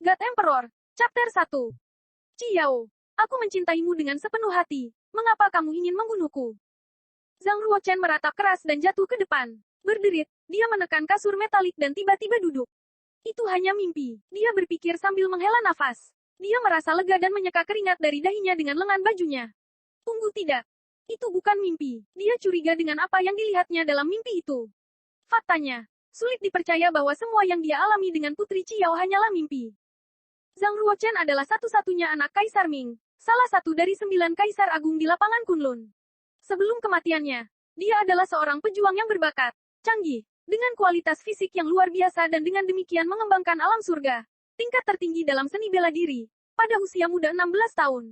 God Emperor, Chapter 1. Ciao, aku mencintaimu dengan sepenuh hati. Mengapa kamu ingin membunuhku? Zhang Ruochen meratap keras dan jatuh ke depan. Berderit, dia menekan kasur metalik dan tiba-tiba duduk. Itu hanya mimpi, dia berpikir sambil menghela nafas. Dia merasa lega dan menyeka keringat dari dahinya dengan lengan bajunya. Tunggu, tidak. Itu bukan mimpi. Dia curiga dengan apa yang dilihatnya dalam mimpi itu. Faktanya, sulit dipercaya bahwa semua yang dia alami dengan Putri Ciao hanyalah mimpi. Zhang Ruochen adalah satu-satunya anak Kaisar Ming, salah satu dari 9 Kaisar Agung di lapangan Kunlun. Sebelum kematiannya, dia adalah seorang pejuang yang berbakat, canggih, dengan kualitas fisik yang luar biasa dan dengan demikian mengembangkan alam surga, tingkat tertinggi dalam seni bela diri, pada usia muda 16 tahun.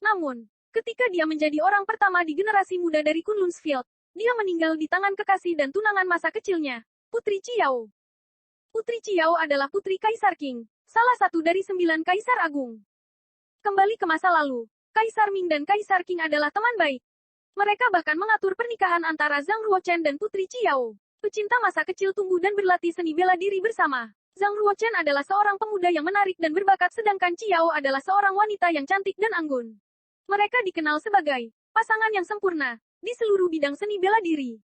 Namun, ketika dia menjadi orang pertama di generasi muda dari Kunlun's Field, dia meninggal di tangan kekasih dan tunangan masa kecilnya, Putri Ciao. Putri Ciao adalah putri Kaisar Qing, salah satu dari 9 Kaisar Agung. Kembali ke masa lalu, Kaisar Ming dan Kaisar Qing adalah teman baik. Mereka bahkan mengatur pernikahan antara Zhang Ruochen dan Putri Ciao. Pecinta masa kecil tumbuh dan berlatih seni bela diri bersama. Zhang Ruochen adalah seorang pemuda yang menarik dan berbakat sedangkan Ciao adalah seorang wanita yang cantik dan anggun. Mereka dikenal sebagai pasangan yang sempurna di seluruh bidang seni bela diri.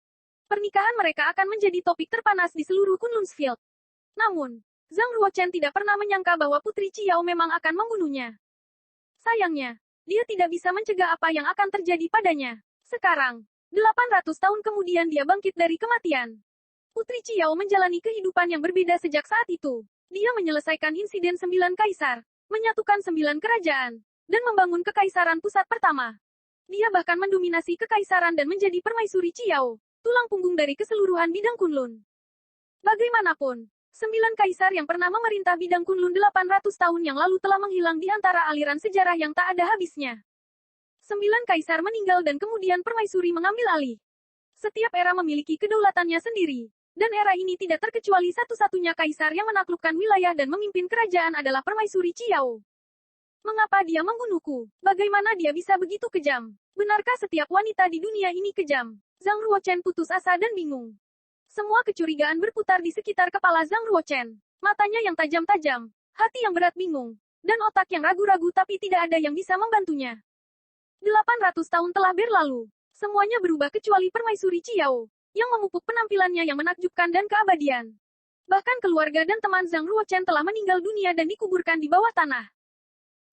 Pernikahan mereka akan menjadi topik terpanas di seluruh Kunlun's Field. Namun, Zhang Ruochen tidak pernah menyangka bahwa Putri Ciao memang akan membunuhnya. Sayangnya, dia tidak bisa mencegah apa yang akan terjadi padanya. Sekarang, 800 tahun kemudian dia bangkit dari kematian. Putri Ciao menjalani kehidupan yang berbeda sejak saat itu. Dia menyelesaikan insiden 9 kaisar, menyatukan 9 kerajaan, dan membangun kekaisaran pusat pertama. Dia bahkan mendominasi kekaisaran dan menjadi permaisuri Ciao, tulang punggung dari keseluruhan bidang Kunlun. Bagaimanapun, 9 kaisar yang pernah memerintah bidang Kunlun 800 tahun yang lalu telah menghilang di antara aliran sejarah yang tak ada habisnya. 9 kaisar meninggal dan kemudian permaisuri mengambil alih. Setiap era memiliki kedaulatannya sendiri, dan era ini tidak terkecuali satu-satunya kaisar yang menaklukkan wilayah dan memimpin kerajaan adalah permaisuri Ciao. Mengapa dia membunuhku? Bagaimana dia bisa begitu kejam? Benarkah setiap wanita di dunia ini kejam? Zhang Ruochen putus asa dan bingung. Semua kecurigaan berputar di sekitar kepala Zhang Ruochen. Matanya yang tajam-tajam, hati yang berat bingung, dan otak yang ragu-ragu tapi tidak ada yang bisa membantunya. 800 tahun telah berlalu. Semuanya berubah kecuali permaisuri Ciao, yang memupuk penampilannya yang menakjubkan dan keabadian. Bahkan keluarga dan teman Zhang Ruochen telah meninggal dunia dan dikuburkan di bawah tanah.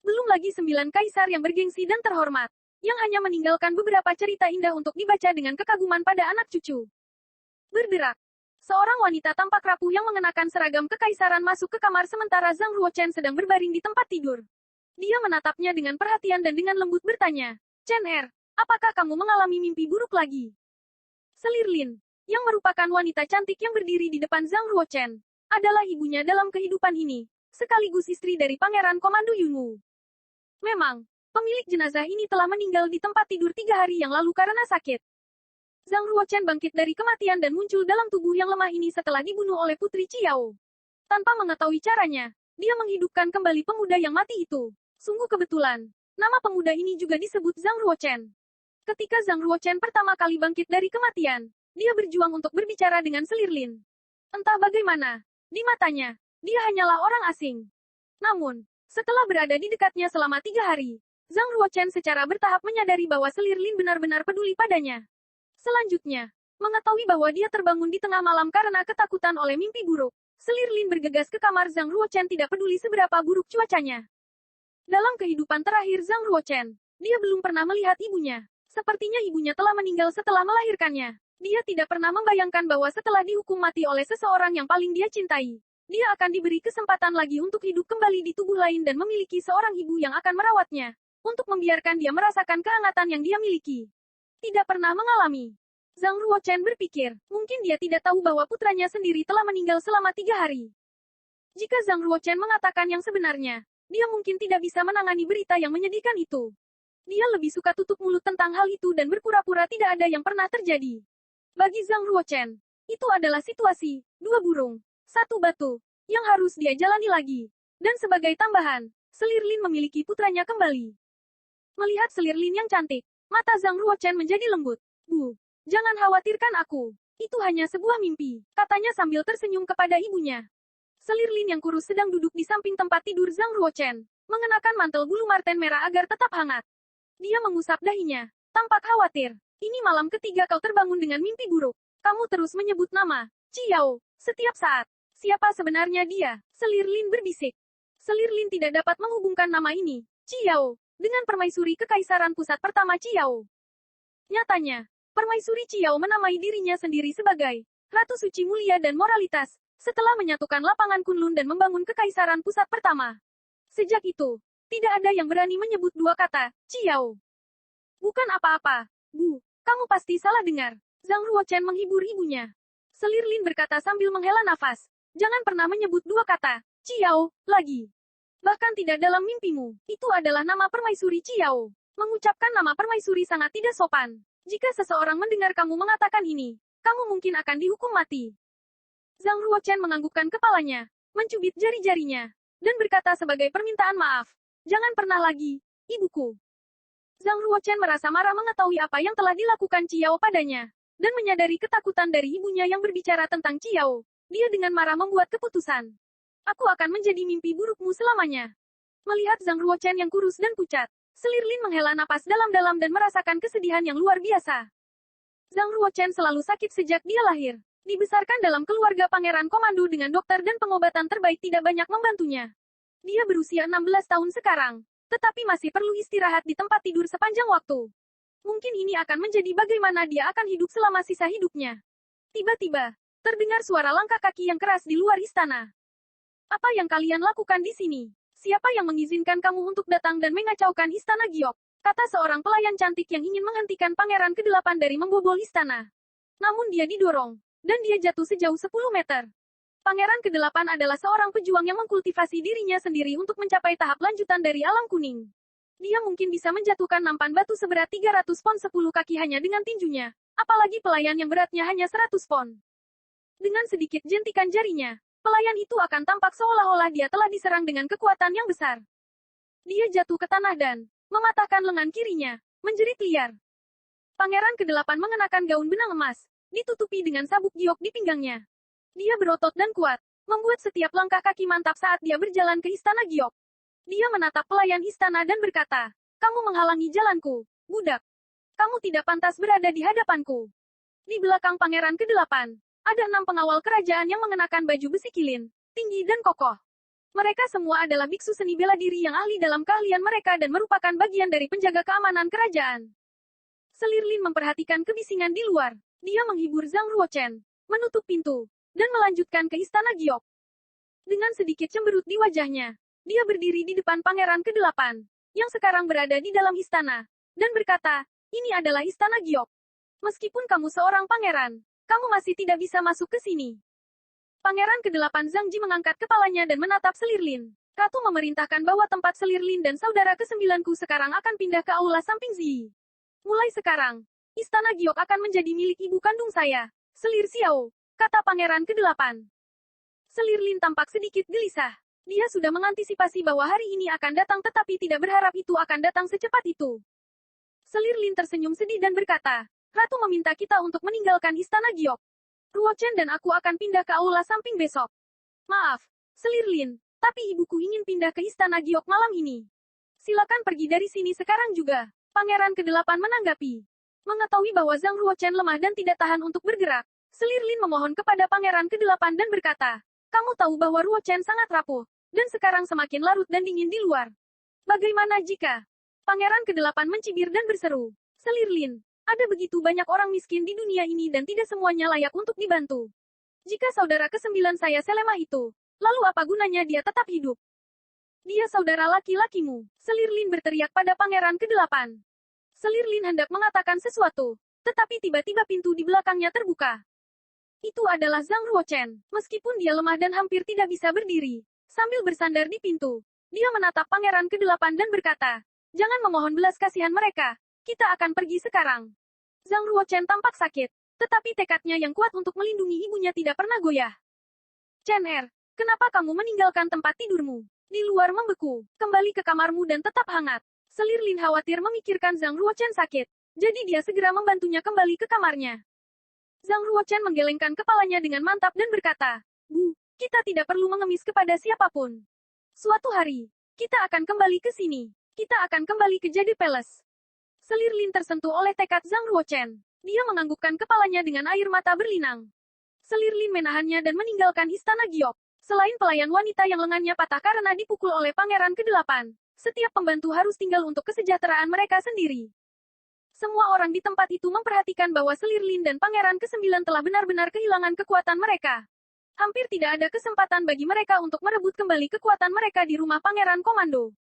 Belum lagi 9 kaisar yang bergengsi dan terhormat, yang hanya meninggalkan beberapa cerita indah untuk dibaca dengan kekaguman pada anak cucu. Berderak. Seorang wanita tampak rapuh yang mengenakan seragam kekaisaran masuk ke kamar sementara Zhang Ruochen sedang berbaring di tempat tidur. Dia menatapnya dengan perhatian dan dengan lembut bertanya, Chen Er, apakah kamu mengalami mimpi buruk lagi? Selir Lin, yang merupakan wanita cantik yang berdiri di depan Zhang Ruochen, adalah ibunya dalam kehidupan ini, sekaligus istri dari Pangeran Komando Yunwu. Memang, pemilik jenazah ini telah meninggal di tempat tidur 3 hari yang lalu karena sakit. Zhang Ruochen bangkit dari kematian dan muncul dalam tubuh yang lemah ini setelah dibunuh oleh Putri Ciao. Tanpa mengetahui caranya, dia menghidupkan kembali pemuda yang mati itu. Sungguh kebetulan, nama pemuda ini juga disebut Zhang Ruochen. Ketika Zhang Ruochen pertama kali bangkit dari kematian, dia berjuang untuk berbicara dengan Selir Lin. Entah bagaimana, di matanya, dia hanyalah orang asing. Namun, setelah berada di dekatnya selama 3 hari, Zhang Ruochen secara bertahap menyadari bahwa Selir Lin benar-benar peduli padanya. Selanjutnya, mengetahui bahwa dia terbangun di tengah malam karena ketakutan oleh mimpi buruk, Selir Lin bergegas ke kamar Zhang Ruochen tidak peduli seberapa buruk cuacanya. Dalam kehidupan terakhir Zhang Ruochen, dia belum pernah melihat ibunya. Sepertinya ibunya telah meninggal setelah melahirkannya. Dia tidak pernah membayangkan bahwa setelah dihukum mati oleh seseorang yang paling dia cintai, dia akan diberi kesempatan lagi untuk hidup kembali di tubuh lain dan memiliki seorang ibu yang akan merawatnya, untuk membiarkan dia merasakan kehangatan yang dia miliki. Tidak pernah mengalami. Zhang Ruochen berpikir, mungkin dia tidak tahu bahwa putranya sendiri telah meninggal selama 3 hari. Jika Zhang Ruochen mengatakan yang sebenarnya, dia mungkin tidak bisa menangani berita yang menyedihkan itu. Dia lebih suka tutup mulut tentang hal itu dan berpura-pura tidak ada yang pernah terjadi. Bagi Zhang Ruochen, itu adalah situasi, 2 burung, 1 batu, yang harus dia jalani lagi. Dan sebagai tambahan, Selir Lin memiliki putranya kembali. Melihat Selir Lin yang cantik, mata Zhang Ruochen menjadi lembut. Bu, jangan khawatirkan aku. Itu hanya sebuah mimpi, katanya sambil tersenyum kepada ibunya. Selir Lin yang kurus sedang duduk di samping tempat tidur Zhang Ruochen, mengenakan mantel bulu marten merah agar tetap hangat. Dia mengusap dahinya, tampak khawatir. Ini malam ketiga kau terbangun dengan mimpi buruk. Kamu terus menyebut nama Ciao setiap saat. Siapa sebenarnya dia? Selir Lin berbisik. Selir Lin tidak dapat menghubungkan nama ini, Ciao, dengan permaisuri kekaisaran pusat pertama Ciao. Nyatanya, permaisuri Ciao menamai dirinya sendiri sebagai Ratu Suci Mulia dan Moralitas, setelah menyatukan lapangan Kunlun dan membangun kekaisaran pusat pertama. Sejak itu, tidak ada yang berani menyebut dua kata, Ciao. Bukan apa-apa, Bu, kamu pasti salah dengar. Zhang Ruochen menghibur ibunya. Selir Lin berkata sambil menghela nafas, jangan pernah menyebut dua kata, Ciao, lagi. Bahkan tidak dalam mimpimu, itu adalah nama permaisuri Ciao. Mengucapkan nama permaisuri sangat tidak sopan. Jika seseorang mendengar kamu mengatakan ini, kamu mungkin akan dihukum mati. Zhang Ruochen menganggukkan kepalanya, mencubit jari-jarinya, dan berkata sebagai permintaan maaf, jangan pernah lagi, ibuku. Zhang Ruochen merasa marah mengetahui apa yang telah dilakukan Ciao padanya, dan menyadari ketakutan dari ibunya yang berbicara tentang Ciao. Dia dengan marah membuat keputusan. Aku akan menjadi mimpi burukmu selamanya. Melihat Zhang Ruochen yang kurus dan pucat, Selir Lin menghela napas dalam-dalam dan merasakan kesedihan yang luar biasa. Zhang Ruochen selalu sakit sejak dia lahir. Dibesarkan dalam keluarga pangeran komando dengan dokter dan pengobatan terbaik tidak banyak membantunya. Dia berusia 16 tahun sekarang, tetapi masih perlu istirahat di tempat tidur sepanjang waktu. Mungkin ini akan menjadi bagaimana dia akan hidup selama sisa hidupnya. Tiba-tiba, terdengar suara langkah kaki yang keras di luar istana. Apa yang kalian lakukan di sini? Siapa yang mengizinkan kamu untuk datang dan mengacaukan istana Giok? Kata seorang pelayan cantik yang ingin menghentikan pangeran ke-8 dari membobol istana. Namun dia didorong, dan dia jatuh sejauh 10 meter. Pangeran ke-8 adalah seorang pejuang yang mengkultivasi dirinya sendiri untuk mencapai tahap lanjutan dari alam kuning. Dia mungkin bisa menjatuhkan nampan batu seberat 300 pon 10 kaki hanya dengan tinjunya, apalagi pelayan yang beratnya hanya 100 pon. Dengan sedikit jentikan jarinya, pelayan itu akan tampak seolah-olah dia telah diserang dengan kekuatan yang besar. Dia jatuh ke tanah dan mematahkan lengan kirinya, menjerit liar. Pangeran ke-8 mengenakan gaun benang emas, ditutupi dengan sabuk giok di pinggangnya. Dia berotot dan kuat, membuat setiap langkah kaki mantap saat dia berjalan ke istana giok. Dia menatap pelayan istana dan berkata, kamu menghalangi jalanku, budak. Kamu tidak pantas berada di hadapanku. Di belakang pangeran ke-8, ada 6 pengawal kerajaan yang mengenakan baju besi kilin, tinggi dan kokoh. Mereka semua adalah biksu seni bela diri yang ahli dalam keahlian mereka dan merupakan bagian dari penjaga keamanan kerajaan. Selir Lin memperhatikan kebisingan di luar. Dia menghibur Zhang Ruochen, menutup pintu, dan melanjutkan ke istana Giok. Dengan sedikit cemberut di wajahnya, dia berdiri di depan pangeran ke-8, yang sekarang berada di dalam istana, dan berkata, ini adalah istana Giok. Meskipun kamu seorang pangeran, kamu masih tidak bisa masuk ke sini. Pangeran ke-8 Zhang Ji mengangkat kepalanya dan menatap Selir Lin. Ratu memerintahkan bahwa tempat Selir Lin dan saudara ke-9ku sekarang akan pindah ke aula samping Zi. Mulai sekarang, istana Giok akan menjadi milik ibu kandung saya, Selir Xiao, kata pangeran ke-8. Selir Lin tampak sedikit gelisah. Dia sudah mengantisipasi bahwa hari ini akan datang tetapi tidak berharap itu akan datang secepat itu. Selir Lin tersenyum sedih dan berkata, Ratu meminta kita untuk meninggalkan istana Giok. Ruochen dan aku akan pindah ke aula samping besok. Maaf, Selir Lin, tapi ibuku ingin pindah ke istana Giok malam ini. Silakan pergi dari sini sekarang juga. Pangeran ke-8 menanggapi. Mengetahui bahwa Zhang Ruochen lemah dan tidak tahan untuk bergerak, Selir Lin memohon kepada pangeran ke-8 dan berkata, kamu tahu bahwa Ruochen sangat rapuh, dan sekarang semakin larut dan dingin di luar. Bagaimana jika? Pangeran ke-8 mencibir dan berseru, Selir Lin, ada begitu banyak orang miskin di dunia ini dan tidak semuanya layak untuk dibantu. Jika saudara ke-9 saya selemah itu, lalu apa gunanya dia tetap hidup? Dia saudara laki-lakimu, Selir Lin berteriak pada pangeran ke-8. Selir Lin hendak mengatakan sesuatu, tetapi tiba-tiba pintu di belakangnya terbuka. Itu adalah Zhang Ruochen. Meskipun dia lemah dan hampir tidak bisa berdiri, sambil bersandar di pintu, dia menatap pangeran ke-8 dan berkata, jangan memohon belas kasihan mereka, kita akan pergi sekarang. Zhang Ruochen tampak sakit, tetapi tekadnya yang kuat untuk melindungi ibunya tidak pernah goyah. Chen Er, kenapa kamu meninggalkan tempat tidurmu? Di luar membeku, kembali ke kamarmu dan tetap hangat. Selir Lin khawatir memikirkan Zhang Ruochen sakit, jadi dia segera membantunya kembali ke kamarnya. Zhang Ruochen menggelengkan kepalanya dengan mantap dan berkata, Bu, Kita tidak perlu mengemis kepada siapapun. Suatu hari, kita akan kembali ke sini. Kita akan kembali ke Jade Palace. Selir Lin tersentuh oleh tekad Zhang Ruochen. Dia menganggukkan kepalanya dengan air mata berlinang. Selir Lin menahannya dan meninggalkan istana giok. Selain pelayan wanita yang lengannya patah karena dipukul oleh pangeran ke-8, setiap pembantu harus tinggal untuk kesejahteraan mereka sendiri. Semua orang di tempat itu memperhatikan bahwa Selir Lin dan pangeran ke-9 telah benar-benar kehilangan kekuatan mereka. Hampir tidak ada kesempatan bagi mereka untuk merebut kembali kekuatan mereka di rumah pangeran komando.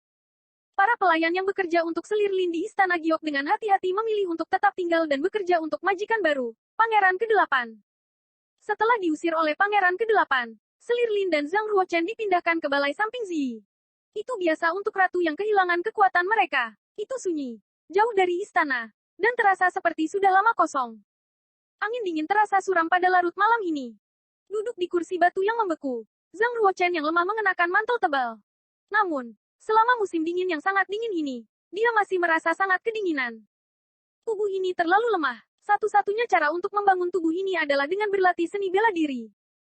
Para pelayan yang bekerja untuk Selir Lin di istana giok dengan hati-hati memilih untuk tetap tinggal dan bekerja untuk majikan baru, pangeran ke-8. Setelah diusir oleh pangeran ke-8, Selir Lin dan Zhang Ruochen dipindahkan ke balai samping Ziyi. Itu biasa untuk ratu yang kehilangan kekuatan mereka. Itu sunyi, jauh dari istana, dan terasa seperti sudah lama kosong. Angin dingin terasa suram pada larut malam ini. Duduk di kursi batu yang membeku, Zhang Ruochen yang lemah mengenakan mantel tebal. Namun, selama musim dingin yang sangat dingin ini, dia masih merasa sangat kedinginan. Tubuh ini terlalu lemah. Satu-satunya cara untuk membangun tubuh ini adalah dengan berlatih seni bela diri.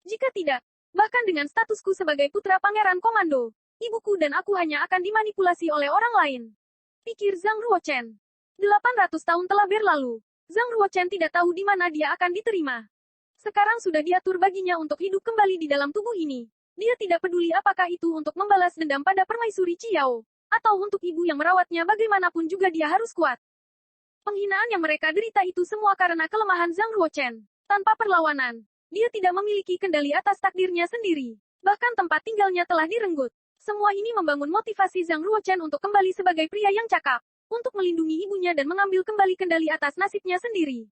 Jika tidak, bahkan dengan statusku sebagai putra pangeran komando, ibuku dan aku hanya akan dimanipulasi oleh orang lain. Pikir Zhang Ruochen. 800 tahun telah berlalu. Zhang Ruochen tidak tahu di mana dia akan diterima. Sekarang sudah diatur baginya untuk hidup kembali di dalam tubuh ini. Dia tidak peduli apakah itu untuk membalas dendam pada permaisuri Qiao, atau untuk ibu yang merawatnya bagaimanapun juga dia harus kuat. Penghinaan yang mereka derita itu semua karena kelemahan Zhang Ruochen. Tanpa perlawanan, dia tidak memiliki kendali atas takdirnya sendiri. Bahkan tempat tinggalnya telah direnggut. Semua ini membangun motivasi Zhang Ruochen untuk kembali sebagai pria yang cakap, untuk melindungi ibunya dan mengambil kembali kendali atas nasibnya sendiri.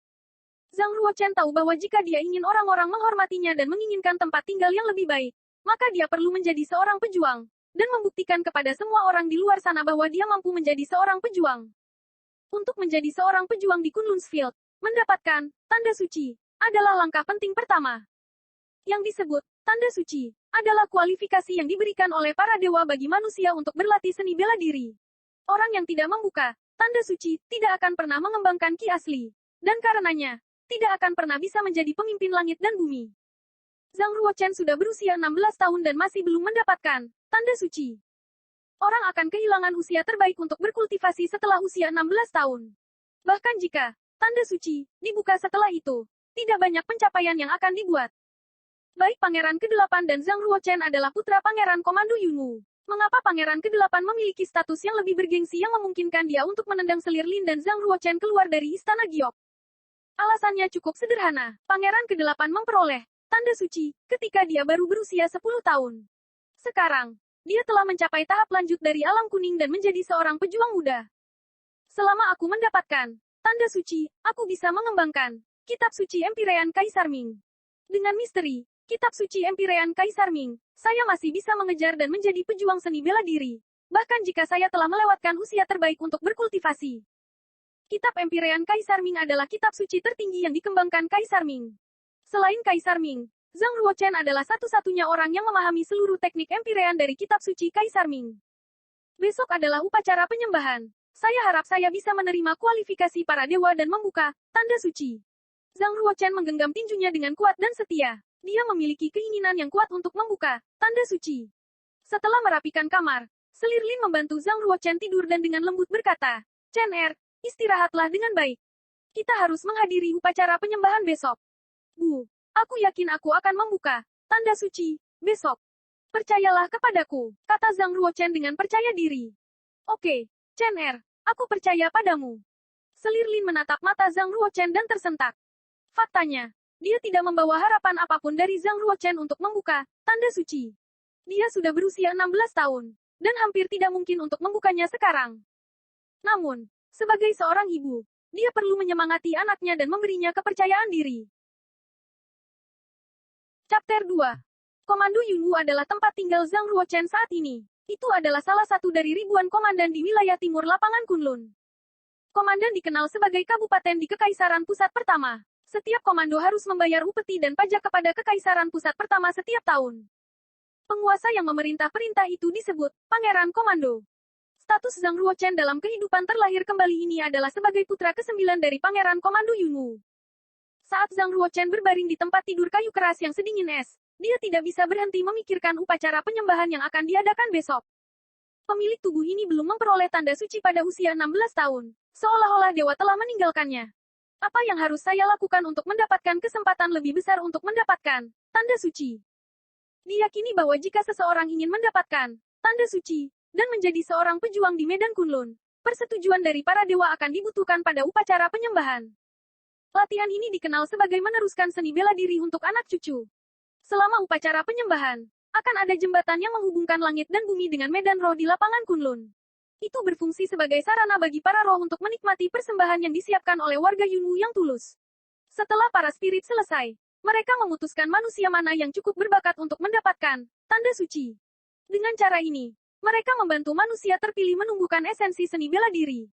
Zhang Ruochen tahu bahwa jika dia ingin orang-orang menghormatinya dan menginginkan tempat tinggal yang lebih baik, maka dia perlu menjadi seorang pejuang, dan membuktikan kepada semua orang di luar sana bahwa dia mampu menjadi seorang pejuang. Untuk menjadi seorang pejuang di Kunlun's Field, mendapatkan tanda suci adalah langkah penting pertama. Yang disebut tanda suci adalah kualifikasi yang diberikan oleh para dewa bagi manusia untuk berlatih seni bela diri. Orang yang tidak membuka tanda suci tidak akan pernah mengembangkan ki asli, dan karenanya tidak akan pernah bisa menjadi pemimpin langit dan bumi. Zhang Ruochen sudah berusia 16 tahun dan masih belum mendapatkan tanda suci. Orang akan kehilangan usia terbaik untuk berkultivasi setelah usia 16 tahun. Bahkan jika tanda suci dibuka setelah itu, tidak banyak pencapaian yang akan dibuat. Baik Pangeran ke-8 dan Zhang Ruochen adalah putra Pangeran Komando Yunwu. Mengapa Pangeran ke-8 memiliki status yang lebih bergengsi yang memungkinkan dia untuk menendang Selir Lin dan Zhang Ruochen keluar dari istana giok? Alasannya cukup sederhana. Pangeran ke-8 memperoleh tanda suci ketika dia baru berusia 10 tahun. Sekarang, dia telah mencapai tahap lanjut dari alam kuning dan menjadi seorang pejuang muda. Selama aku mendapatkan tanda suci, aku bisa mengembangkan kitab suci Empirean Kaisar Ming. Dengan misteri kitab suci Empirean Kaisar Ming, saya masih bisa mengejar dan menjadi pejuang seni bela diri. Bahkan jika saya telah melewatkan usia terbaik untuk berkultivasi. Kitab Empirean Kaisar Ming adalah kitab suci tertinggi yang dikembangkan Kaisar Ming. Selain Kaisar Ming, Zhang Ruochen adalah satu-satunya orang yang memahami seluruh teknik Empirean dari kitab suci Kaisar Ming. Besok adalah upacara penyembahan. Saya harap saya bisa menerima kualifikasi para dewa dan membuka tanda suci. Zhang Ruochen menggenggam tinjunya dengan kuat dan setia. Dia memiliki keinginan yang kuat untuk membuka tanda suci. Setelah merapikan kamar, Selir Lin membantu Zhang Ruochen tidur dan dengan lembut berkata, "Chen Er, istirahatlah dengan baik. Kita harus menghadiri upacara penyembahan besok. Bu, aku yakin aku akan membuka tanda suci besok. Percayalah kepadaku," kata Zhang Ruochen dengan percaya diri. "Oke, Chen Er, aku percaya padamu." Selir Lin menatap mata Zhang Ruochen dan tersentak. Faktanya, dia tidak membawa harapan apapun dari Zhang Ruochen untuk membuka tanda suci. Dia sudah berusia 16 tahun, dan hampir tidak mungkin untuk membukanya sekarang. Namun, sebagai seorang ibu, dia perlu menyemangati anaknya dan memberinya kepercayaan diri. Chapter 2. Komando Yunwu adalah tempat tinggal Zhang Ruochen saat ini. Itu adalah salah satu dari ribuan komandan di wilayah timur lapangan Kunlun. Komandan dikenal sebagai kabupaten di Kekaisaran Pusat Pertama. Setiap komando harus membayar upeti dan pajak kepada Kekaisaran Pusat Pertama setiap tahun. Penguasa yang memerintah perintah itu disebut Pangeran Komando. Status Zhang Ruochen dalam kehidupan terlahir kembali ini adalah sebagai putra ke-9 dari Pangeran Komando Yunwu. Saat Zhang Ruochen berbaring di tempat tidur kayu keras yang sedingin es, Dia tidak bisa berhenti memikirkan upacara penyembahan yang akan diadakan besok. Pemilik tubuh ini belum memperoleh tanda suci pada usia 16 tahun. Seolah-olah dewa telah meninggalkannya. Apa yang harus saya lakukan untuk mendapatkan kesempatan lebih besar untuk mendapatkan tanda suci? Diyakini bahwa jika seseorang ingin mendapatkan tanda suci dan menjadi seorang pejuang di medan Kunlun, persetujuan dari para dewa akan dibutuhkan pada upacara penyembahan. Latihan ini dikenal sebagai meneruskan seni bela diri untuk anak cucu. Selama upacara penyembahan, akan ada jembatan yang menghubungkan langit dan bumi dengan medan roh di lapangan Kunlun. Itu berfungsi sebagai sarana bagi para roh untuk menikmati persembahan yang disiapkan oleh warga Yunwu yang tulus. Setelah para spirit selesai, mereka memutuskan manusia mana yang cukup berbakat untuk mendapatkan tanda suci. Dengan cara ini, mereka membantu manusia terpilih menumbuhkan esensi seni bela diri.